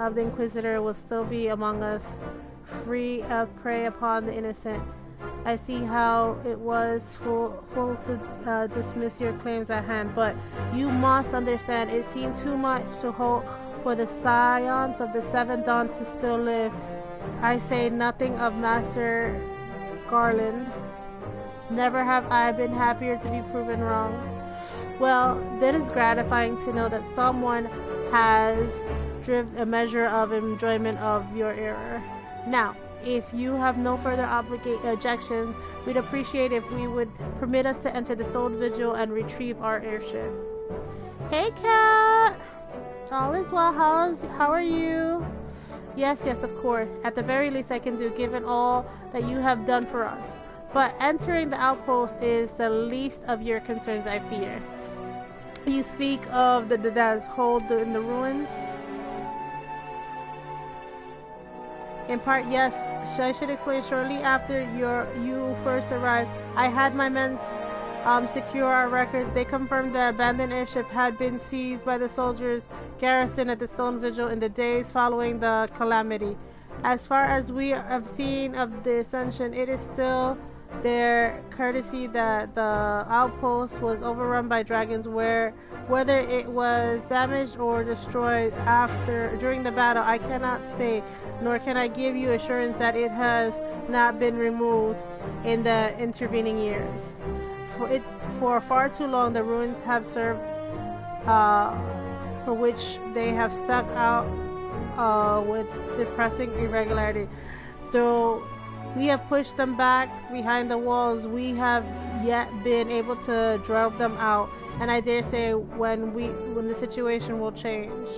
of the Inquisitor will still be among us, free of prey upon the innocent. I see how it was full to dismiss your claims at hand, but you must understand it seemed too much to hope for the scions of the Seventh Dawn to still live. I say nothing of Master Garland. Never have I been happier to be proven wrong. Well, that is gratifying to know that someone has driven a measure of enjoyment of your error. Now, if you have no further objections, we'd appreciate if we would permit us to enter the Soul Vigil and retrieve our airship. Hey, Cat! All is well. How are you? Yes, of course. At the very least I can do, given all that you have done for us. But entering the outpost is the least of your concerns, I fear. You speak of that hold in the ruins? In part, yes. I should explain. Shortly after you first arrived, I had my men secure our records. They confirmed the abandoned airship had been seized by the soldiers garrisoned at the Stone Vigil in the days following the calamity. As far as we have seen of the Ascension, it is still their courtesy that the outpost was overrun by dragons. Whether it was damaged or destroyed during the battle, I cannot say, nor can I give you assurance that it has not been removed in the intervening years. For far too long, the ruins have served for which they have stuck out with depressing irregularity. Though we have pushed them back behind the walls, we have yet been able to drive them out, and I dare say when the situation will change.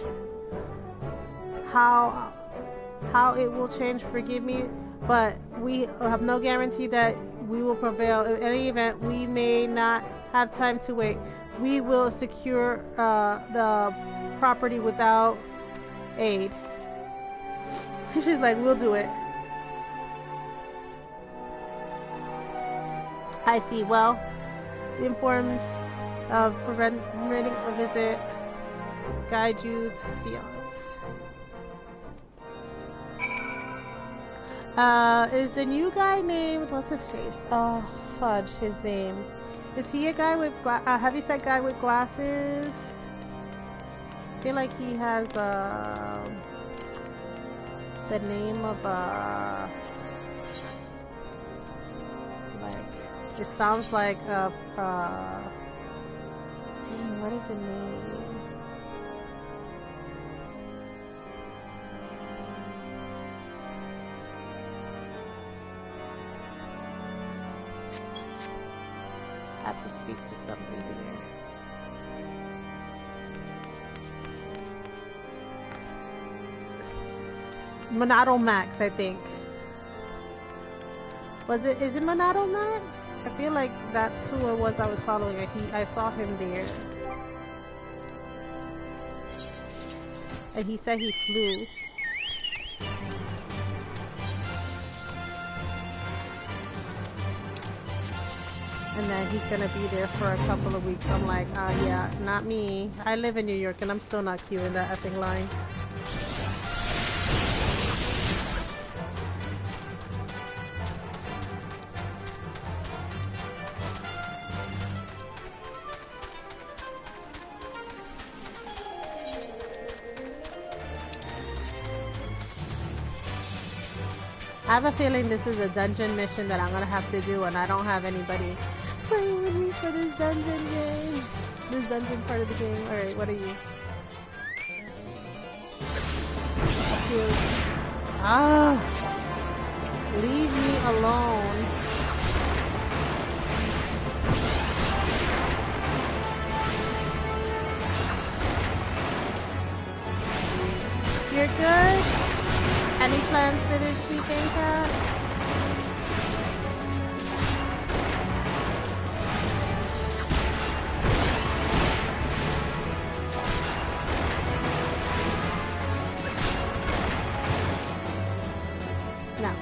How it will change, forgive me, but we have no guarantee that we will prevail. In any event, we may not have time to wait. We will secure the property without aid. She's like, we'll do it. I see. Well, informs of permitting a visit. Guide you to Seance. Is the new guy named, what's his face? Oh, fudge, his name. Is he a guy with a heavyset guy with glasses? I feel like he has the name of like, it sounds like dang, what is the name? I have to speak to somebody here. Monado Max, I think. Is it Monado Max? I feel like that's who it was I was following. I saw him there. And he said he flew. And then he's gonna be there for a couple of weeks. I'm like, yeah, not me. I live in New York and I'm still not queuing that effing line. I have a feeling this is a dungeon mission that I'm gonna have to do, and I don't have anybody playing with me for this dungeon game. This dungeon part of the game. Alright, what are you? Ah! Leave me alone. You're good? Any plans for this weekend, Kat? No.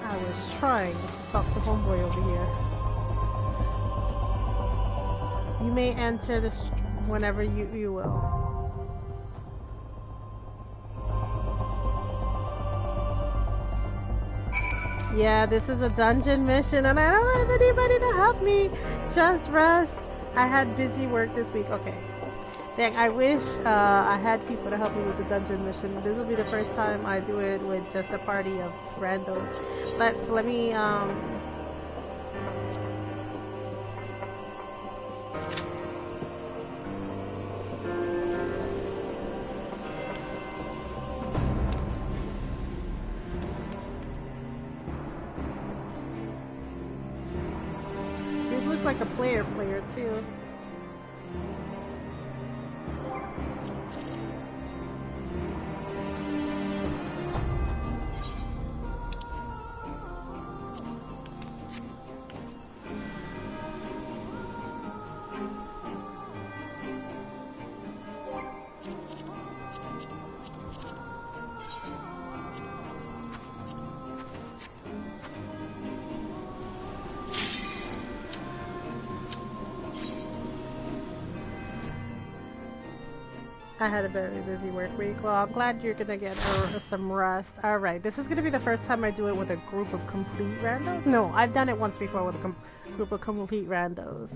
I was trying to talk to homeboy over here. You may enter the whenever you will. Yeah, this is a dungeon mission and I don't have anybody to help me. Just rest. I had busy work this week. Okay. Dang, I wish I had people to help me with the dungeon mission. This will be the first time I do it with just a party of randos. Let me like a player too. I had a very busy work week. Well, I'm glad you're gonna get some rest. Alright, this is gonna be the first time I do it with a group of complete randos. No, I've done it once before with a group of complete randos.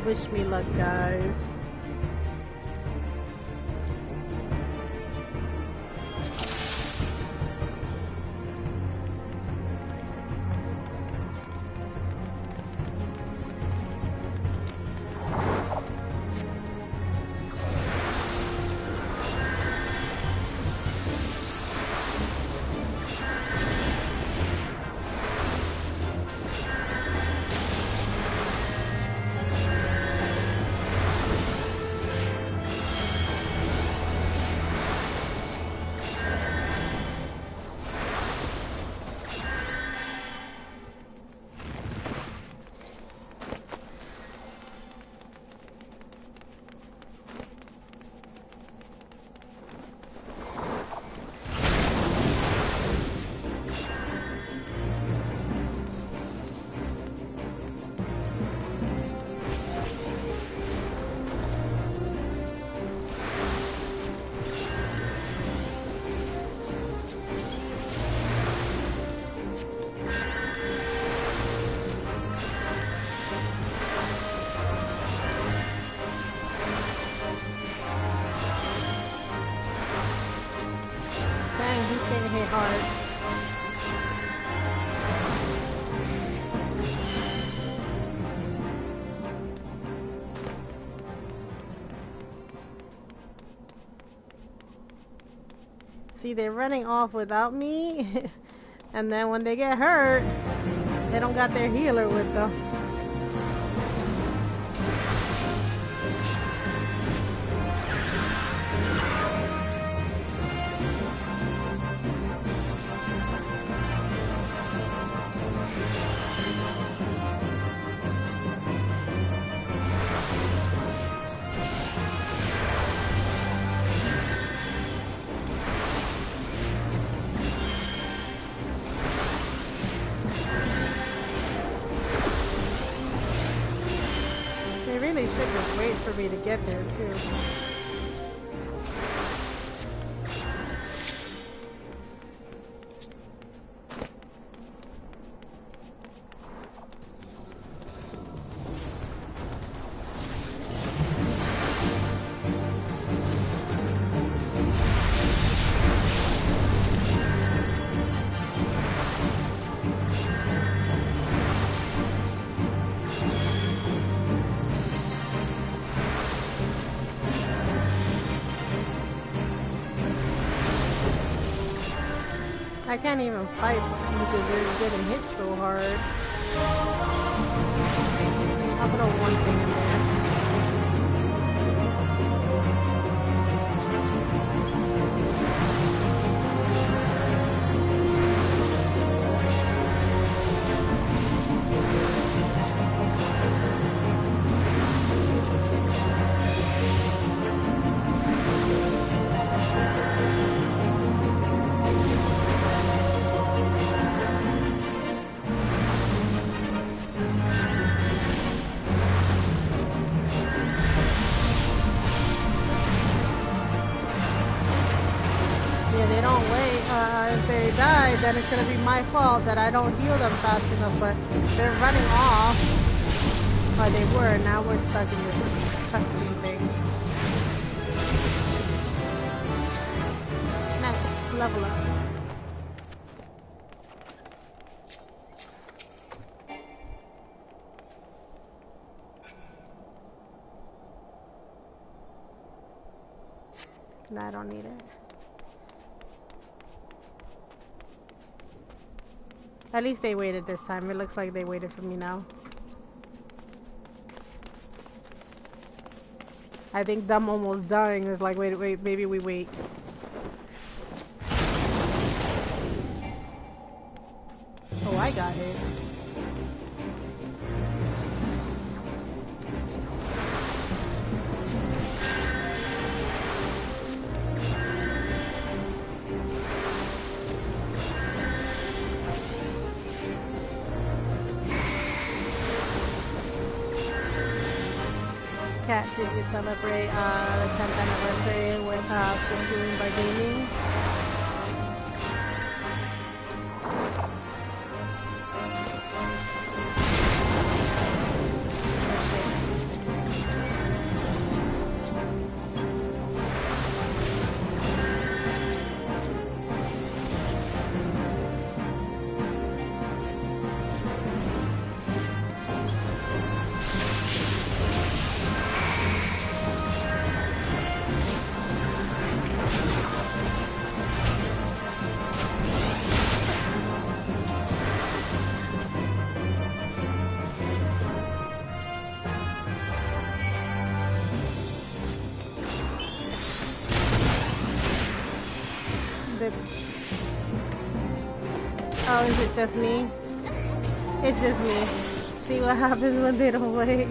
Wish me luck, guys. See, they're running off without me, and then when they get hurt, they don't got their healer with them. They should just wait for me to get there too. I can't even fight because they're getting hit so hard. I'll throw one thing in there. Then it's gonna be my fault that I don't heal them fast enough, but they're running off. Or they were, now we're stuck in this sucking thing. Nice, level up. No, I don't need it. At least they waited this time. It looks like they waited for me now. I think them almost dying is like, wait, maybe we wait. Oh, I got it. chat, did you celebrate the 10th anniversary with Splatoon by gaming? Oh, is it just me? It's just me. See what happens when they don't wait.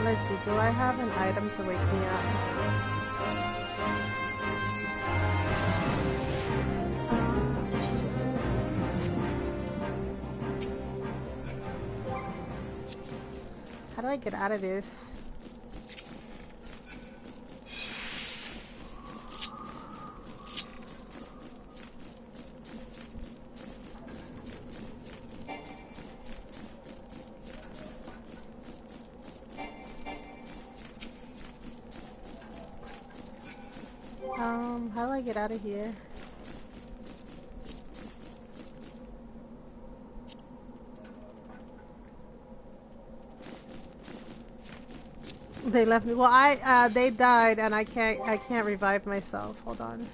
Let's see. Do I have an item to wake me up? How do I get out of this? How do I get out of here? They left me. Well, they died, and I can't revive myself. Hold on.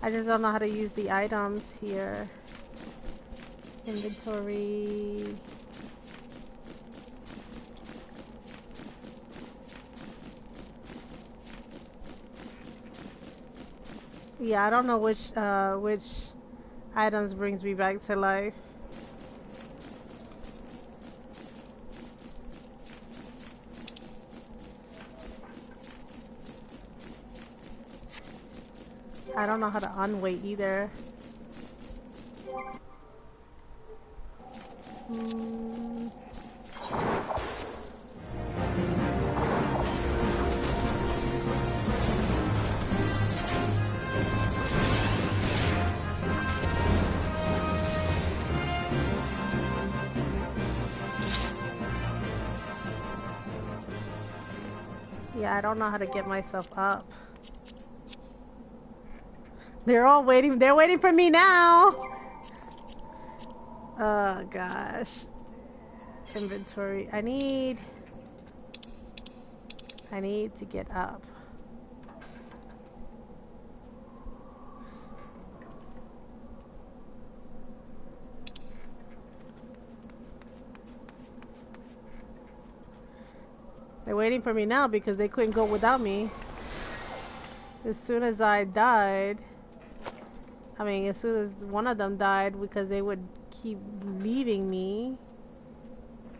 I just don't know how to use the items here. Inventory. Yeah, I don't know which items brings me back to life. I don't know how to unweight either. Yeah, I don't know how to get myself up. They're all waiting. They're waiting for me now. Oh gosh. Inventory. I need to get up. They're waiting for me now because they couldn't go without me. As soon as I died, I mean, as soon as one of them died, because they would keep leaving me.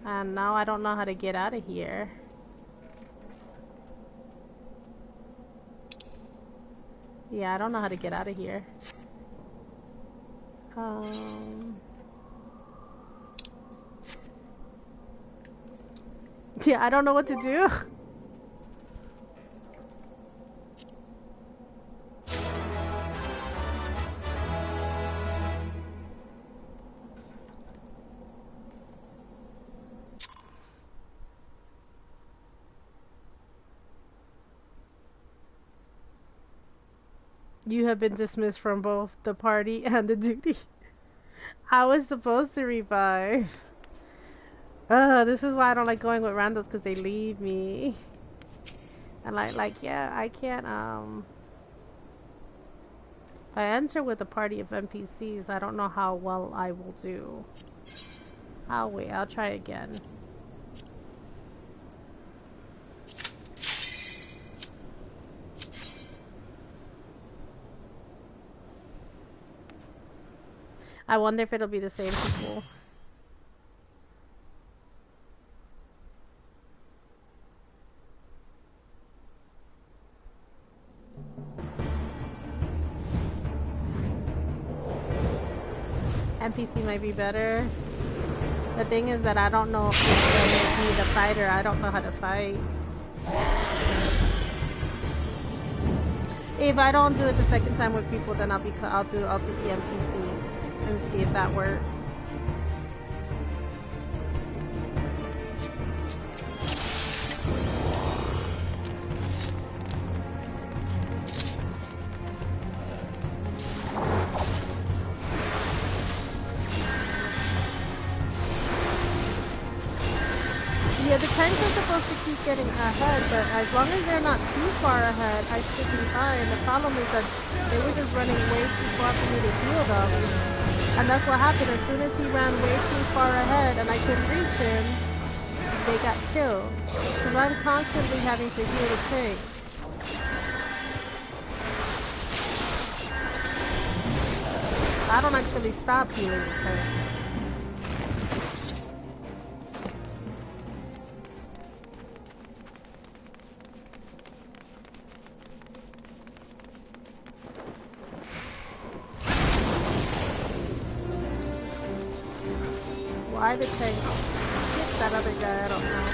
And now I don't know how to get out of here. Yeah, I don't know how to get out of here. Yeah, I don't know what to do. You have been dismissed from both the party and the duty. I was supposed to revive. This is why I don't like going with randos, because they leave me. And yeah, I can't, if I enter with a party of NPCs, I don't know how well I will do. I'll wait, I'll try again. I wonder if it'll be the same people. NPC might be better. The thing is that I don't know if it's gonna make me the fighter. I don't know how to fight. If I don't do it the second time with people, then I'll do the NPCs and see if that works. Yeah, the tanks are supposed to keep getting ahead, but as long as they're not too far ahead, I should be fine. The problem is that they were just running way too far for me to heal them. And that's what happened. As soon as he ran way too far ahead and I couldn't reach him, they got killed. Because I'm constantly having to heal the tanks. I don't actually stop healing the tanks. Why the tank hit that other guy, I don't know.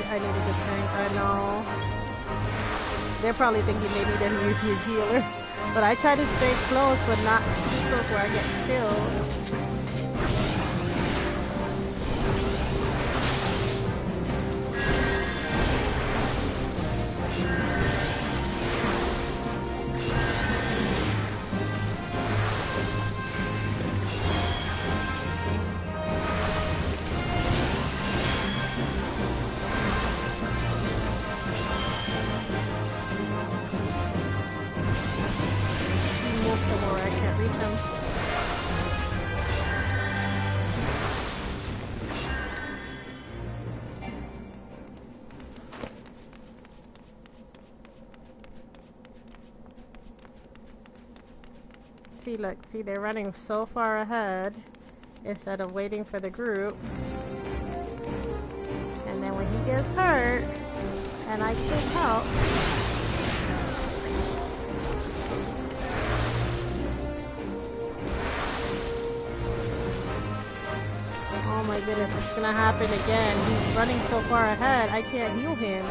I need a good tank, I know. They're probably thinking they need a new healer. But I try to stay close, but not too close where I get killed. Look, see, they're running so far ahead instead of waiting for the group. And then when he gets hurt, and I can't help, oh my goodness, it's gonna happen again. He's running so far ahead, I can't heal him.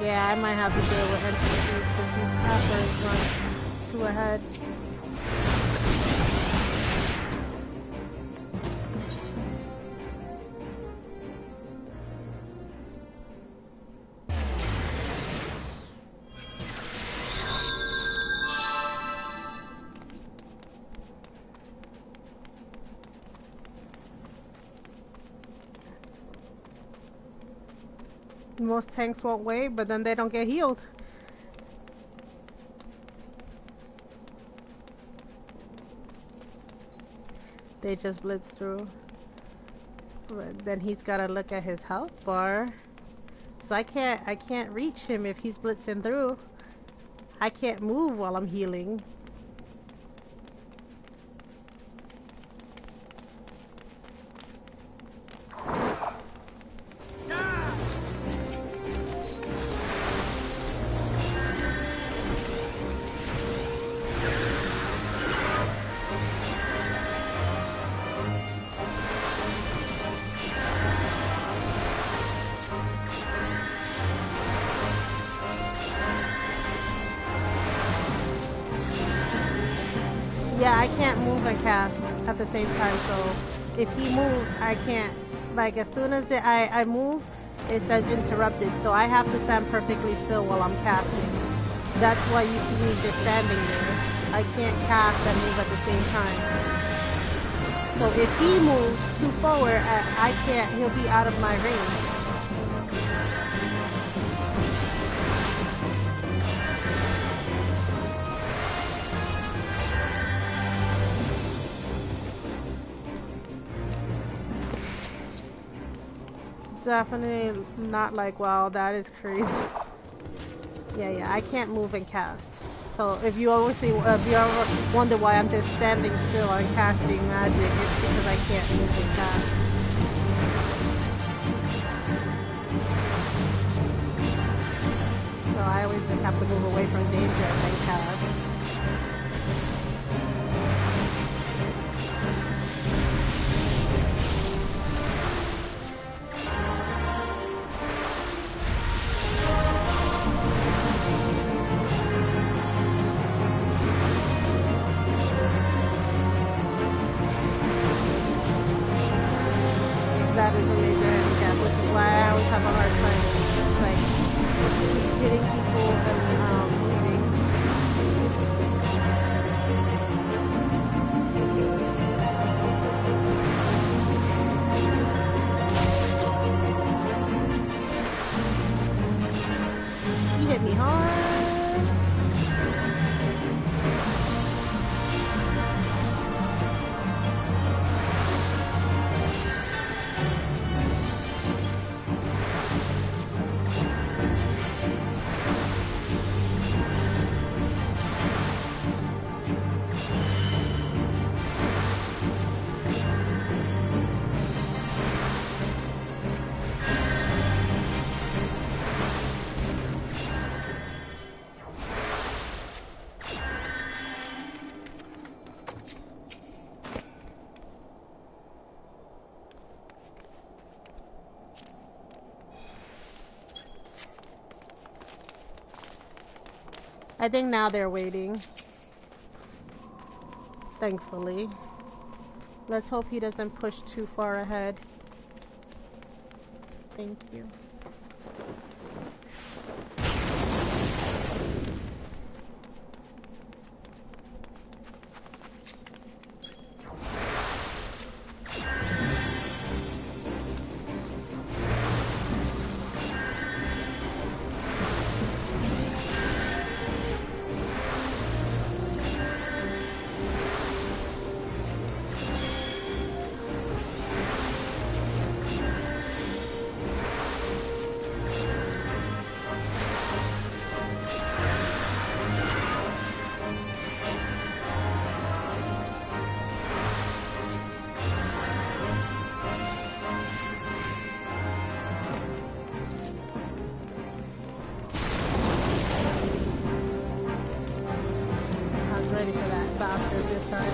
Yeah, I might have to deal with NPCs because these peppers run too ahead. Most tanks won't wait, but then they don't get healed. They just blitz through. But then he's gotta look at his health bar. So I can't reach him if he's blitzing through. I can't move while I'm healing. Yeah, I can't move and cast at the same time, so if he moves, I can't. Like, as soon as I move, it says interrupted, so I have to stand perfectly still while I'm casting. That's why you see me just standing there. I can't cast and move at the same time. So if he moves too forward, I can't, he'll be out of my range. Definitely not like, wow, that is crazy. Yeah, I can't move and cast. So if you ever wonder why I'm just standing still and casting magic, it's because I can't move and cast. So I always just have to move away from danger and then cast. That is a major handicap, which is why I always have a hard time, like, hitting people and moving. He hit me hard. I think now they're waiting. Thankfully. Let's hope he doesn't push too far ahead. Thank you. Ready for that bastard this time.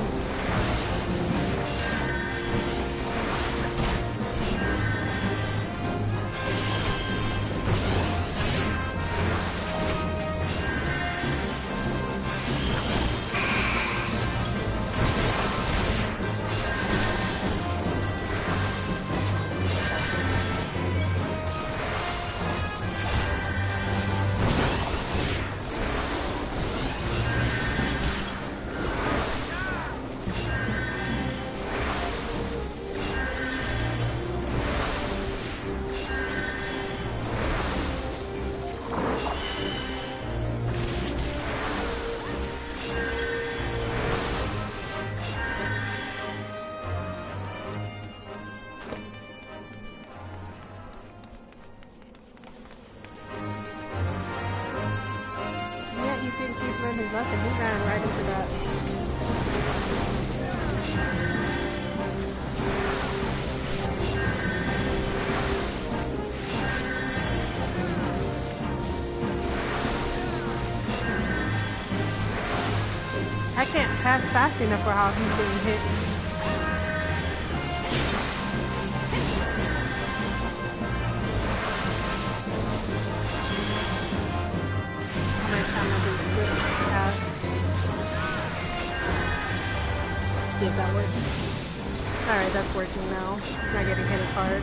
His weapon, he ran right into that. I can't pass fast enough for how he's getting hit. See if that works. Alright, that's working now. Not getting hit as hard.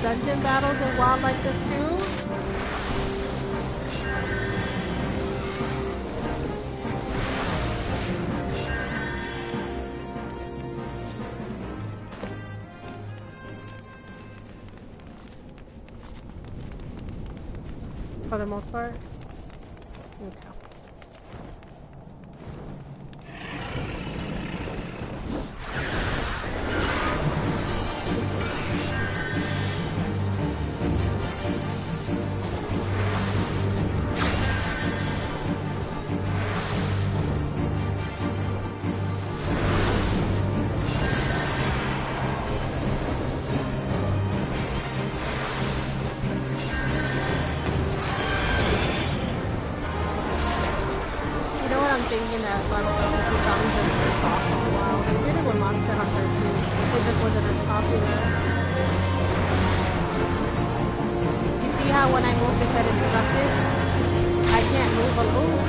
dungeon battles in WoW like this too? For the most part? Okay. Thinking that Final Fantasy zombies are very soft for a while. They did it with Monster Hunter too. It just wasn't as popular. You see how when I move it said interrupted? I can't move alone.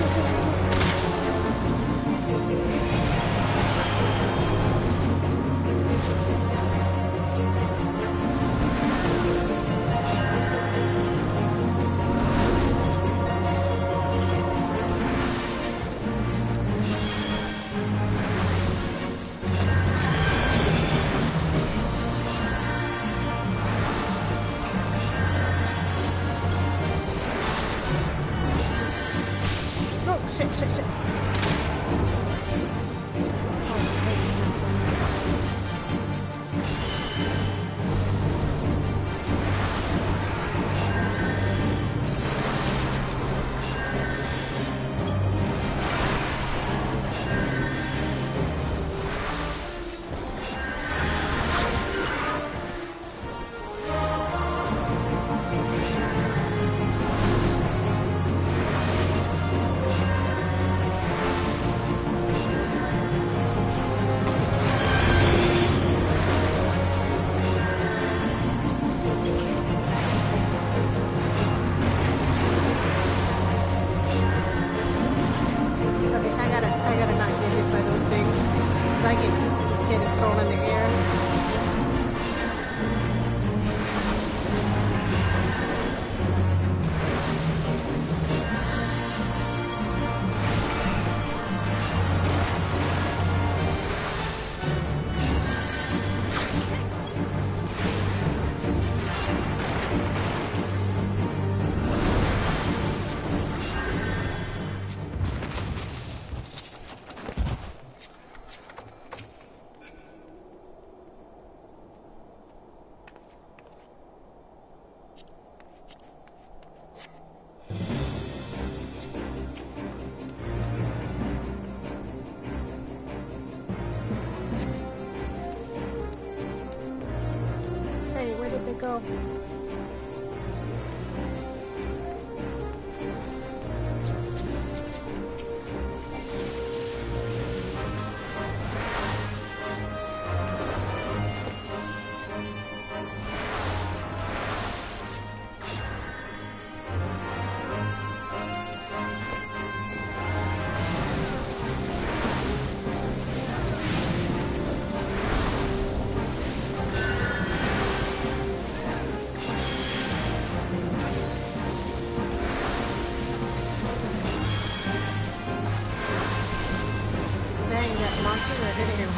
Go.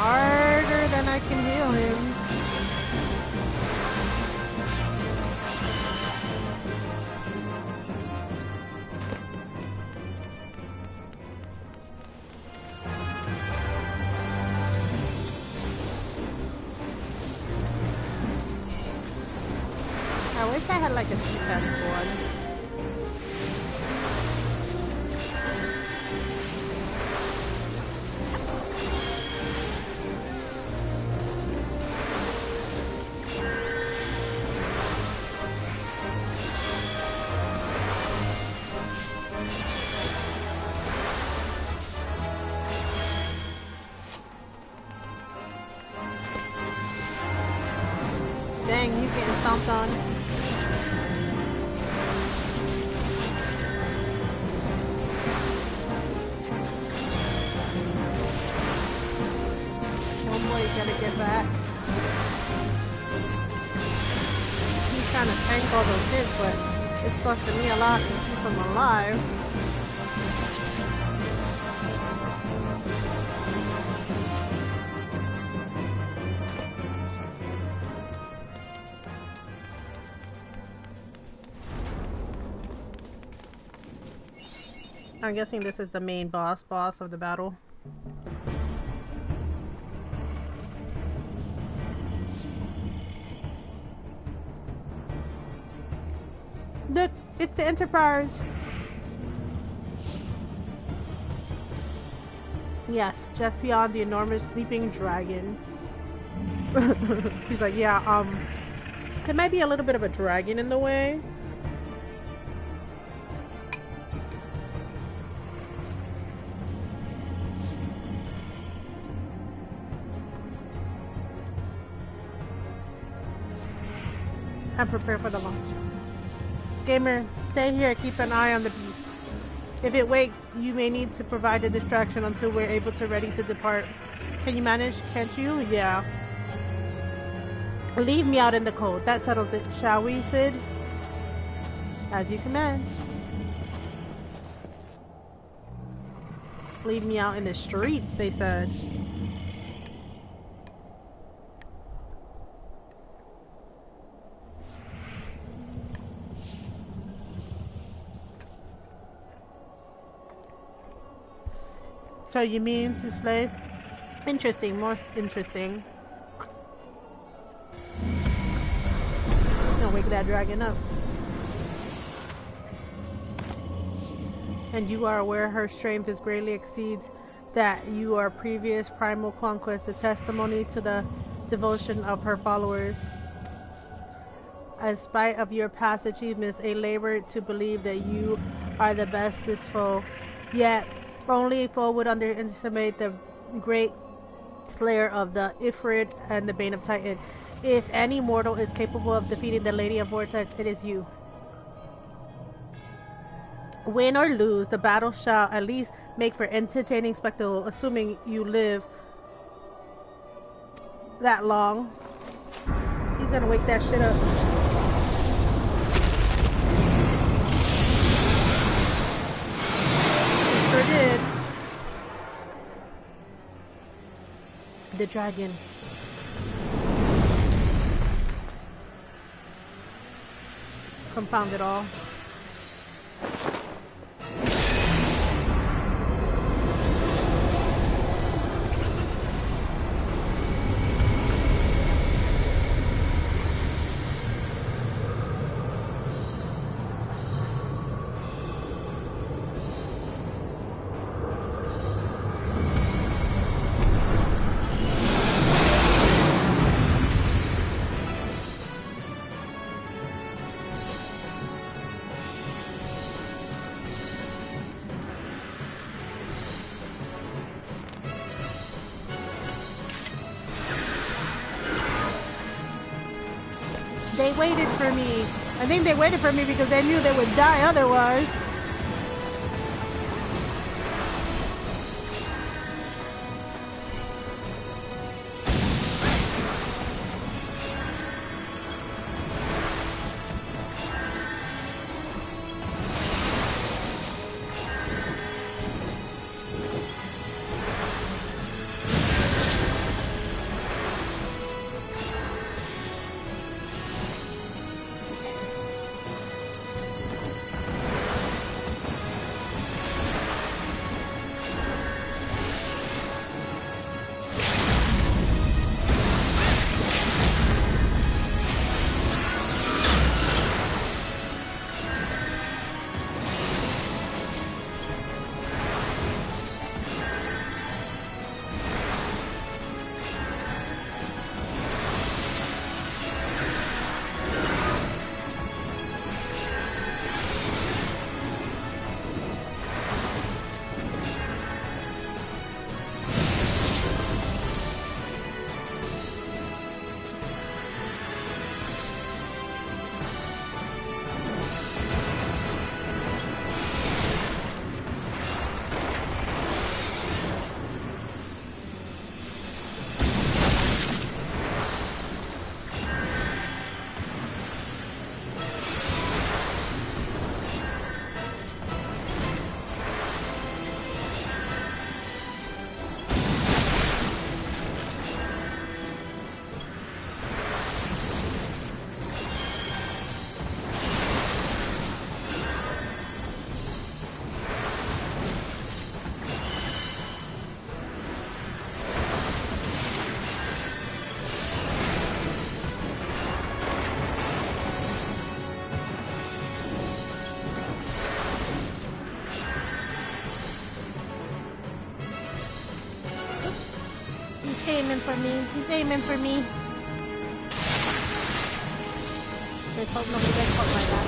Harder than I can heal him. I wish I had like a defense one. Dang, he's getting stomped on. Oh boy, you gotta get back. He's trying to tank all those hits, but it's costing me a lot to keep them alive. I'm guessing this is the main boss of the battle. Look, it's the Enterprise. Yes, just beyond the enormous sleeping dragon. He's like, yeah, there might be a little bit of a dragon in the way. And prepare for the launch. Gamer, stay here, keep an eye on the beast. If it wakes, you may need to provide a distraction until we're able to ready to depart. Can you manage? Can't you? Yeah. Leave me out in the cold. That settles it, shall we, Sid? As you command. Leave me out in the streets, they said. So you mean to slay? Interesting, most interesting. Gonna wake that dragon up. And you are aware her strength is greatly exceeds that you are previous primal conquest, a testimony to the devotion of her followers. In spite of your past achievements, a labor to believe that you are the bestest foe. Yet only a foe would underestimate the great slayer of the Ifrit and the Bane of Titan. If any mortal is capable of defeating the Lady of Vortex, it is you. Win or lose, the battle shall at least make for entertaining spectacle, assuming you live that long. He's gonna wake that shit up. Sure did. The dragon. Confound it all. They waited for me. I think they waited for me because they knew they would die otherwise. aiming for me. He's aiming for me. Let's hope nobody gets caught by that.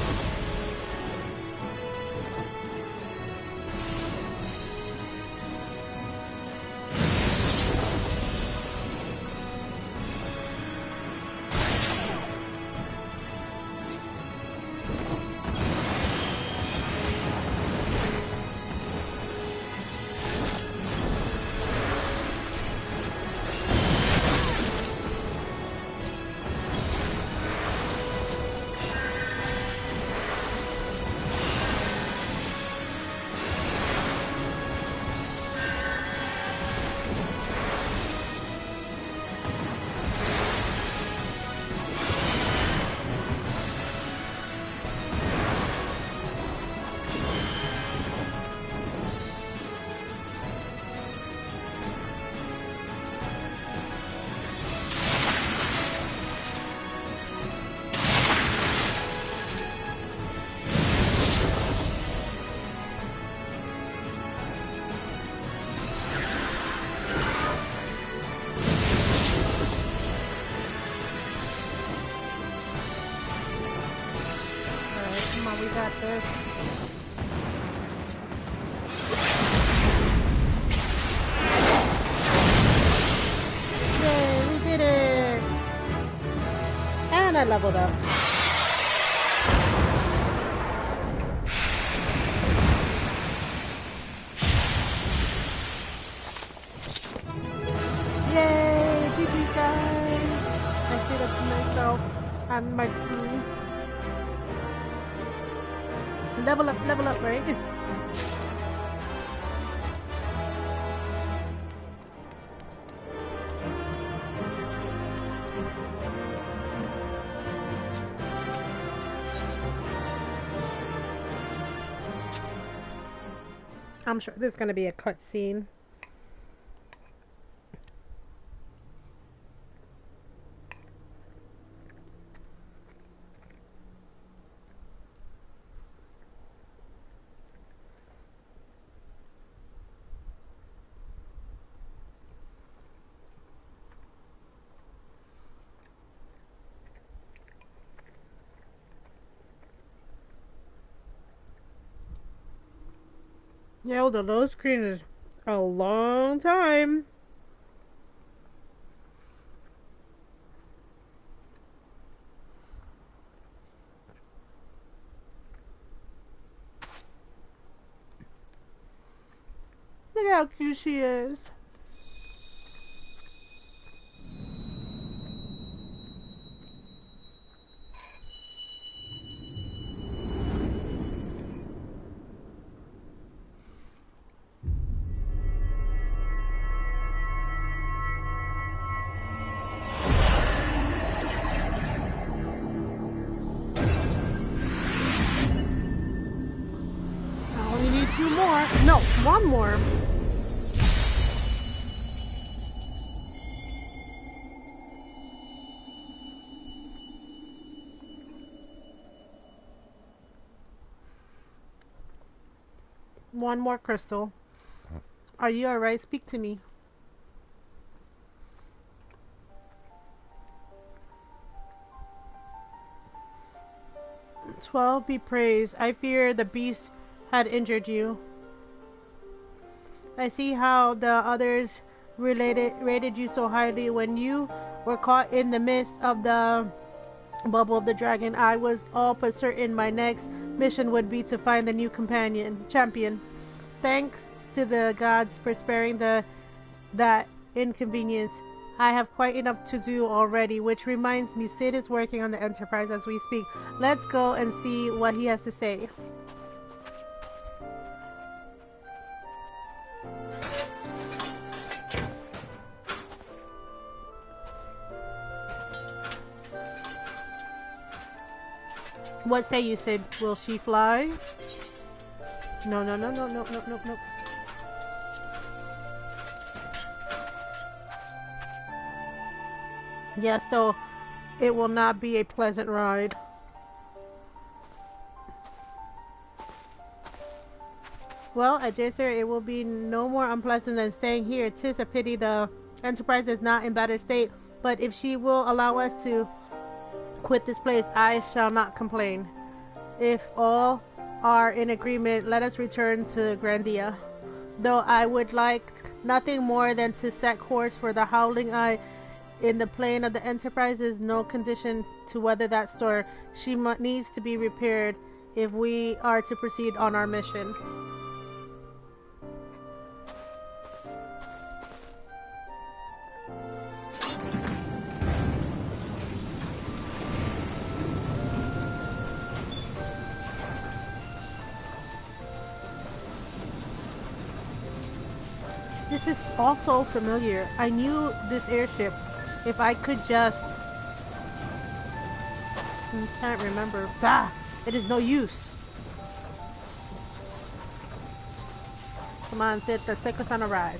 We got this. Yay, we did it! And I leveled up. Yay! GG guys! I did it to myself and my crew. Level up, right? I'm sure there's gonna be a cutscene. Yeah, the low screen is a long time. Look how cute she is. I only need 2 more. No, 1 more. One more crystal. Are you alright? Speak to me. 12 be praised. I fear the beast had injured you. I see how the others rated you so highly. When you were caught in the midst of the bubble of the dragon, I was all but certain my next mission would be to find the new champion. Thanks to the gods for sparing that inconvenience. I have quite enough to do already, which reminds me, Sid is working on the Enterprise as we speak. Let's go and see what he has to say. What say you, Sid? Will she fly? No. Yes, though it will not be a pleasant ride. Well, I dare say it will be no more unpleasant than staying here. 'Tis a pity the Enterprise is not in better state, but if she will allow us to quit this place, I shall not complain. If all are in agreement, let us return to Grandia. Though I would like nothing more than to set course for the Howling Eye in the plane of the Enterprise is no condition to weather that storm. She needs to be repaired if we are to proceed on our mission. This is all so familiar. I knew this airship. If I could just... I can't remember. Bah! It is no use. Come on, Sid. Let's take us on a ride.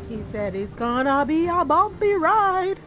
He said it's gonna be a bumpy ride.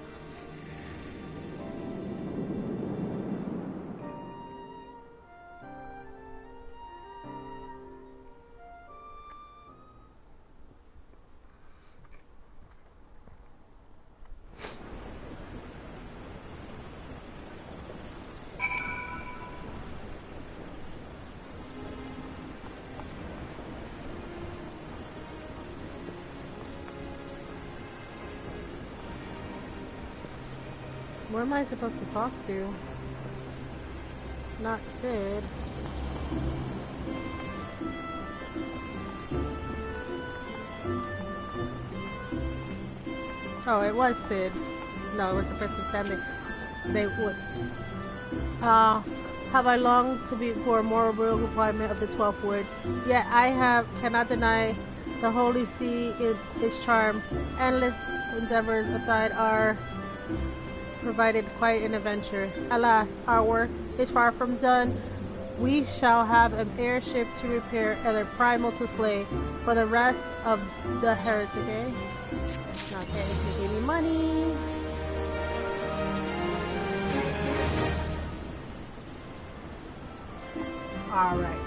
Where am I supposed to talk to? Not Sid. Oh, it was Sid. No, it was the person standing. They would. Have I longed to be for a more real requirement of the 12th word? Yet cannot deny the holy sea its charm. Endless endeavors aside are provided quite an adventure. Alas, our work is far from done. We shall have an airship to repair and a primal to slay for the rest of the heretic, eh? Okay, she gave me money. Alright.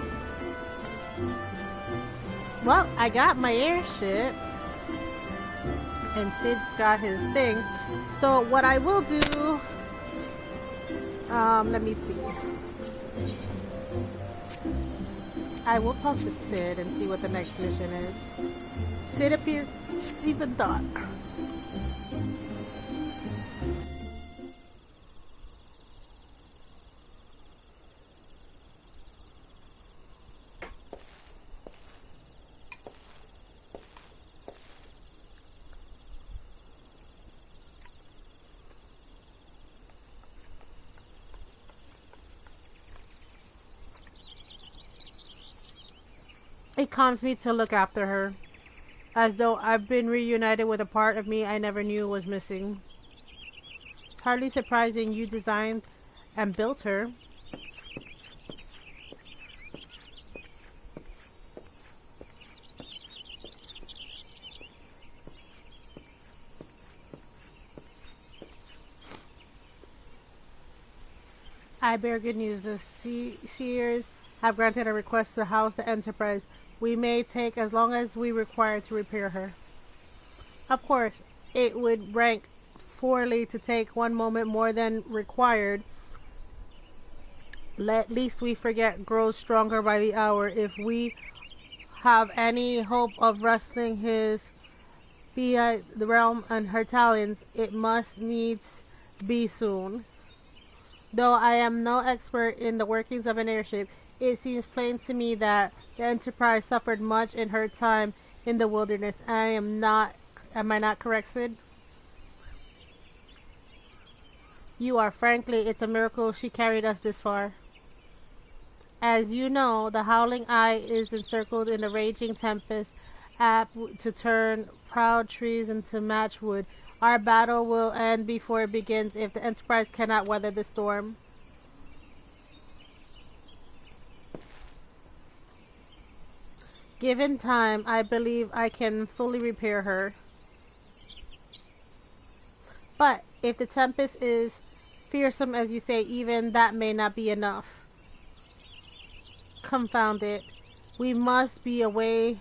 Well, I got my airship. And Sid's got his thing. So what I will do, let me see. I will talk to Sid and see what the next mission is. Sid appears deep in thought. It calms me to look after her, as though I've been reunited with a part of me I never knew was missing. Hardly surprising you designed and built her. I bear good news. The Seers have granted a request to house the Enterprise. We may take as long as we require to repair her. Of course, it would rank poorly to take one moment more than required. Lest we forget grows stronger by the hour. If we have any hope of wresting his the realm and her talons, it must needs be soon. Though I am no expert in the workings of an airship, it seems plain to me that the Enterprise suffered much in her time in the wilderness. Am I not correct, Sid? You are. Frankly, it's a miracle she carried us this far. As you know, the Howling Eye is encircled in a raging tempest, apt to turn proud trees into matchwood. Our battle will end before it begins if the Enterprise cannot weather the storm. Given time, I believe I can fully repair her. But if the tempest is fearsome as you say, even that may not be enough. Confound it. We must be a way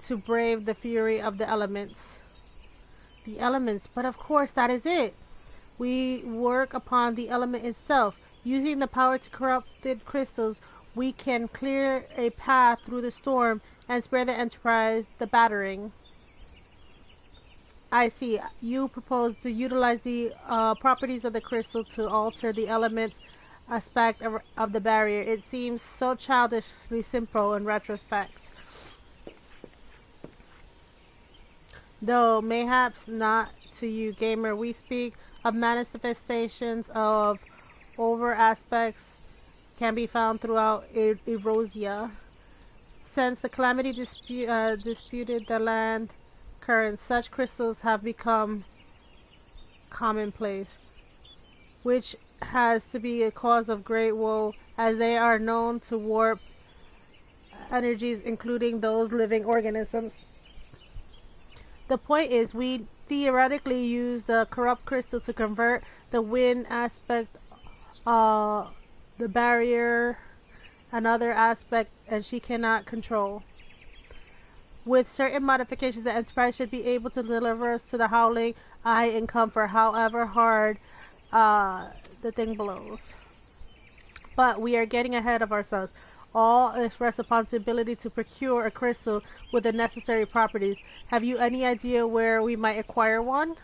to brave the fury of the elements. The elements, but of course that is it. We work upon the element itself. Using the power to corrupted crystals, we can clear a path through the storm and spare the Enterprise the battering. I see. You propose to utilize the properties of the crystal to alter the element's aspect of the barrier. It seems so childishly simple in retrospect. Though mayhaps not to you, gamer, we speak of manifestations of over aspects can be found throughout Erosia. Since the calamity disputed the land currents, such crystals have become commonplace, which has to be a cause of great woe, as they are known to warp energies, including those living organisms. The point is, we theoretically use the corrupt crystal to convert the wind aspect, the barrier, another aspect, and she cannot control. With certain modifications, the Enterprise should be able to deliver us to the howling eye in comfort, however hard the thing blows. But we are getting ahead of ourselves. All is rests upon the ability to procure a crystal with the necessary properties. Have you any idea where we might acquire one?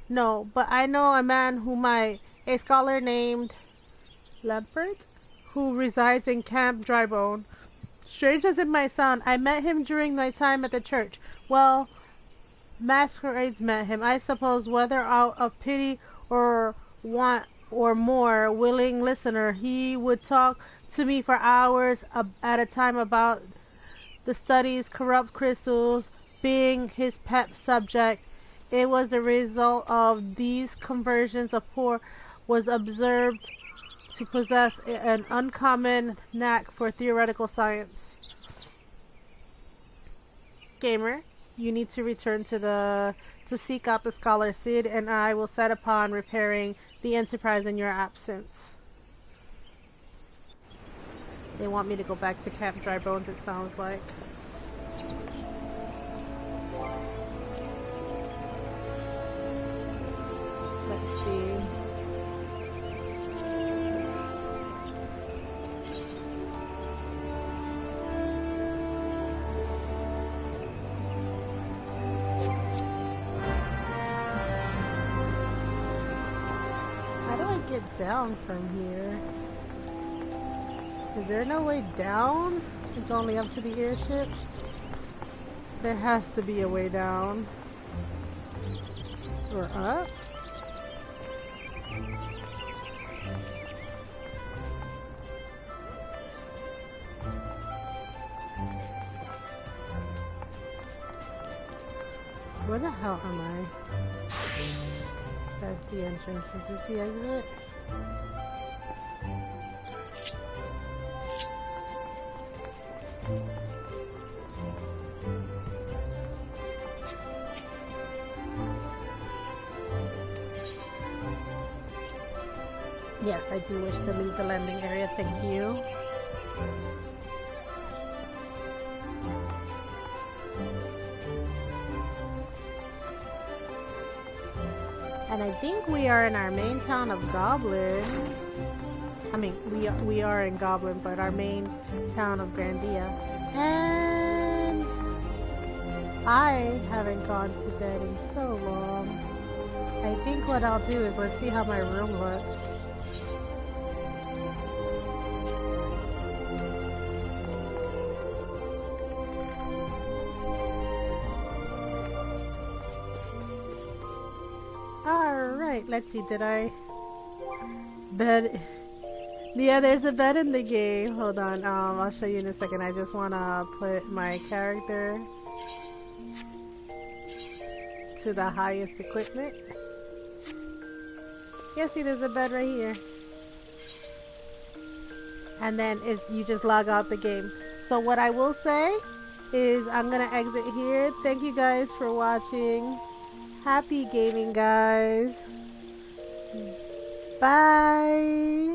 No, but I know a man who might. A scholar named Lambert, who resides in Camp Drybone. Strange as it might sound, I met him during my time at the church. Well, masquerades met him, I suppose, whether out of pity or want or more willing listener. He would talk to me for hours at a time about the studies, corrupt crystals being his pet subject. It was the result of these conversions a poor was observed to possess an uncommon knack for theoretical science. Gamer, you need to return to seek out the scholar. Sid and I will set upon repairing the Enterprise in your absence. They want me to go back to Camp Dry Bones, it sounds like. Let's see. How do I get down from here? Is there no way down? It's only up to the airship? There has to be a way down. Or up? Where the hell am I? That's the entrance. Is this the exit? Yes, I do wish to leave the landing area, thank you. And I think we are in our main town of Goblin. I mean, we are in Goblin, but our main town of Grandia. And I haven't gone to bed in so long. I think what I'll do is let's see how my room looks. Alright, let's see, did I... Bed... Yeah, there's a bed in the game. Hold on, I'll show you in a second. I just want to put my character to the highest equipment. Yeah, see, there's a bed right here. And then you just log out the game. So what I will say is I'm going to exit here. Thank you guys for watching. Happy gaming, guys. Bye.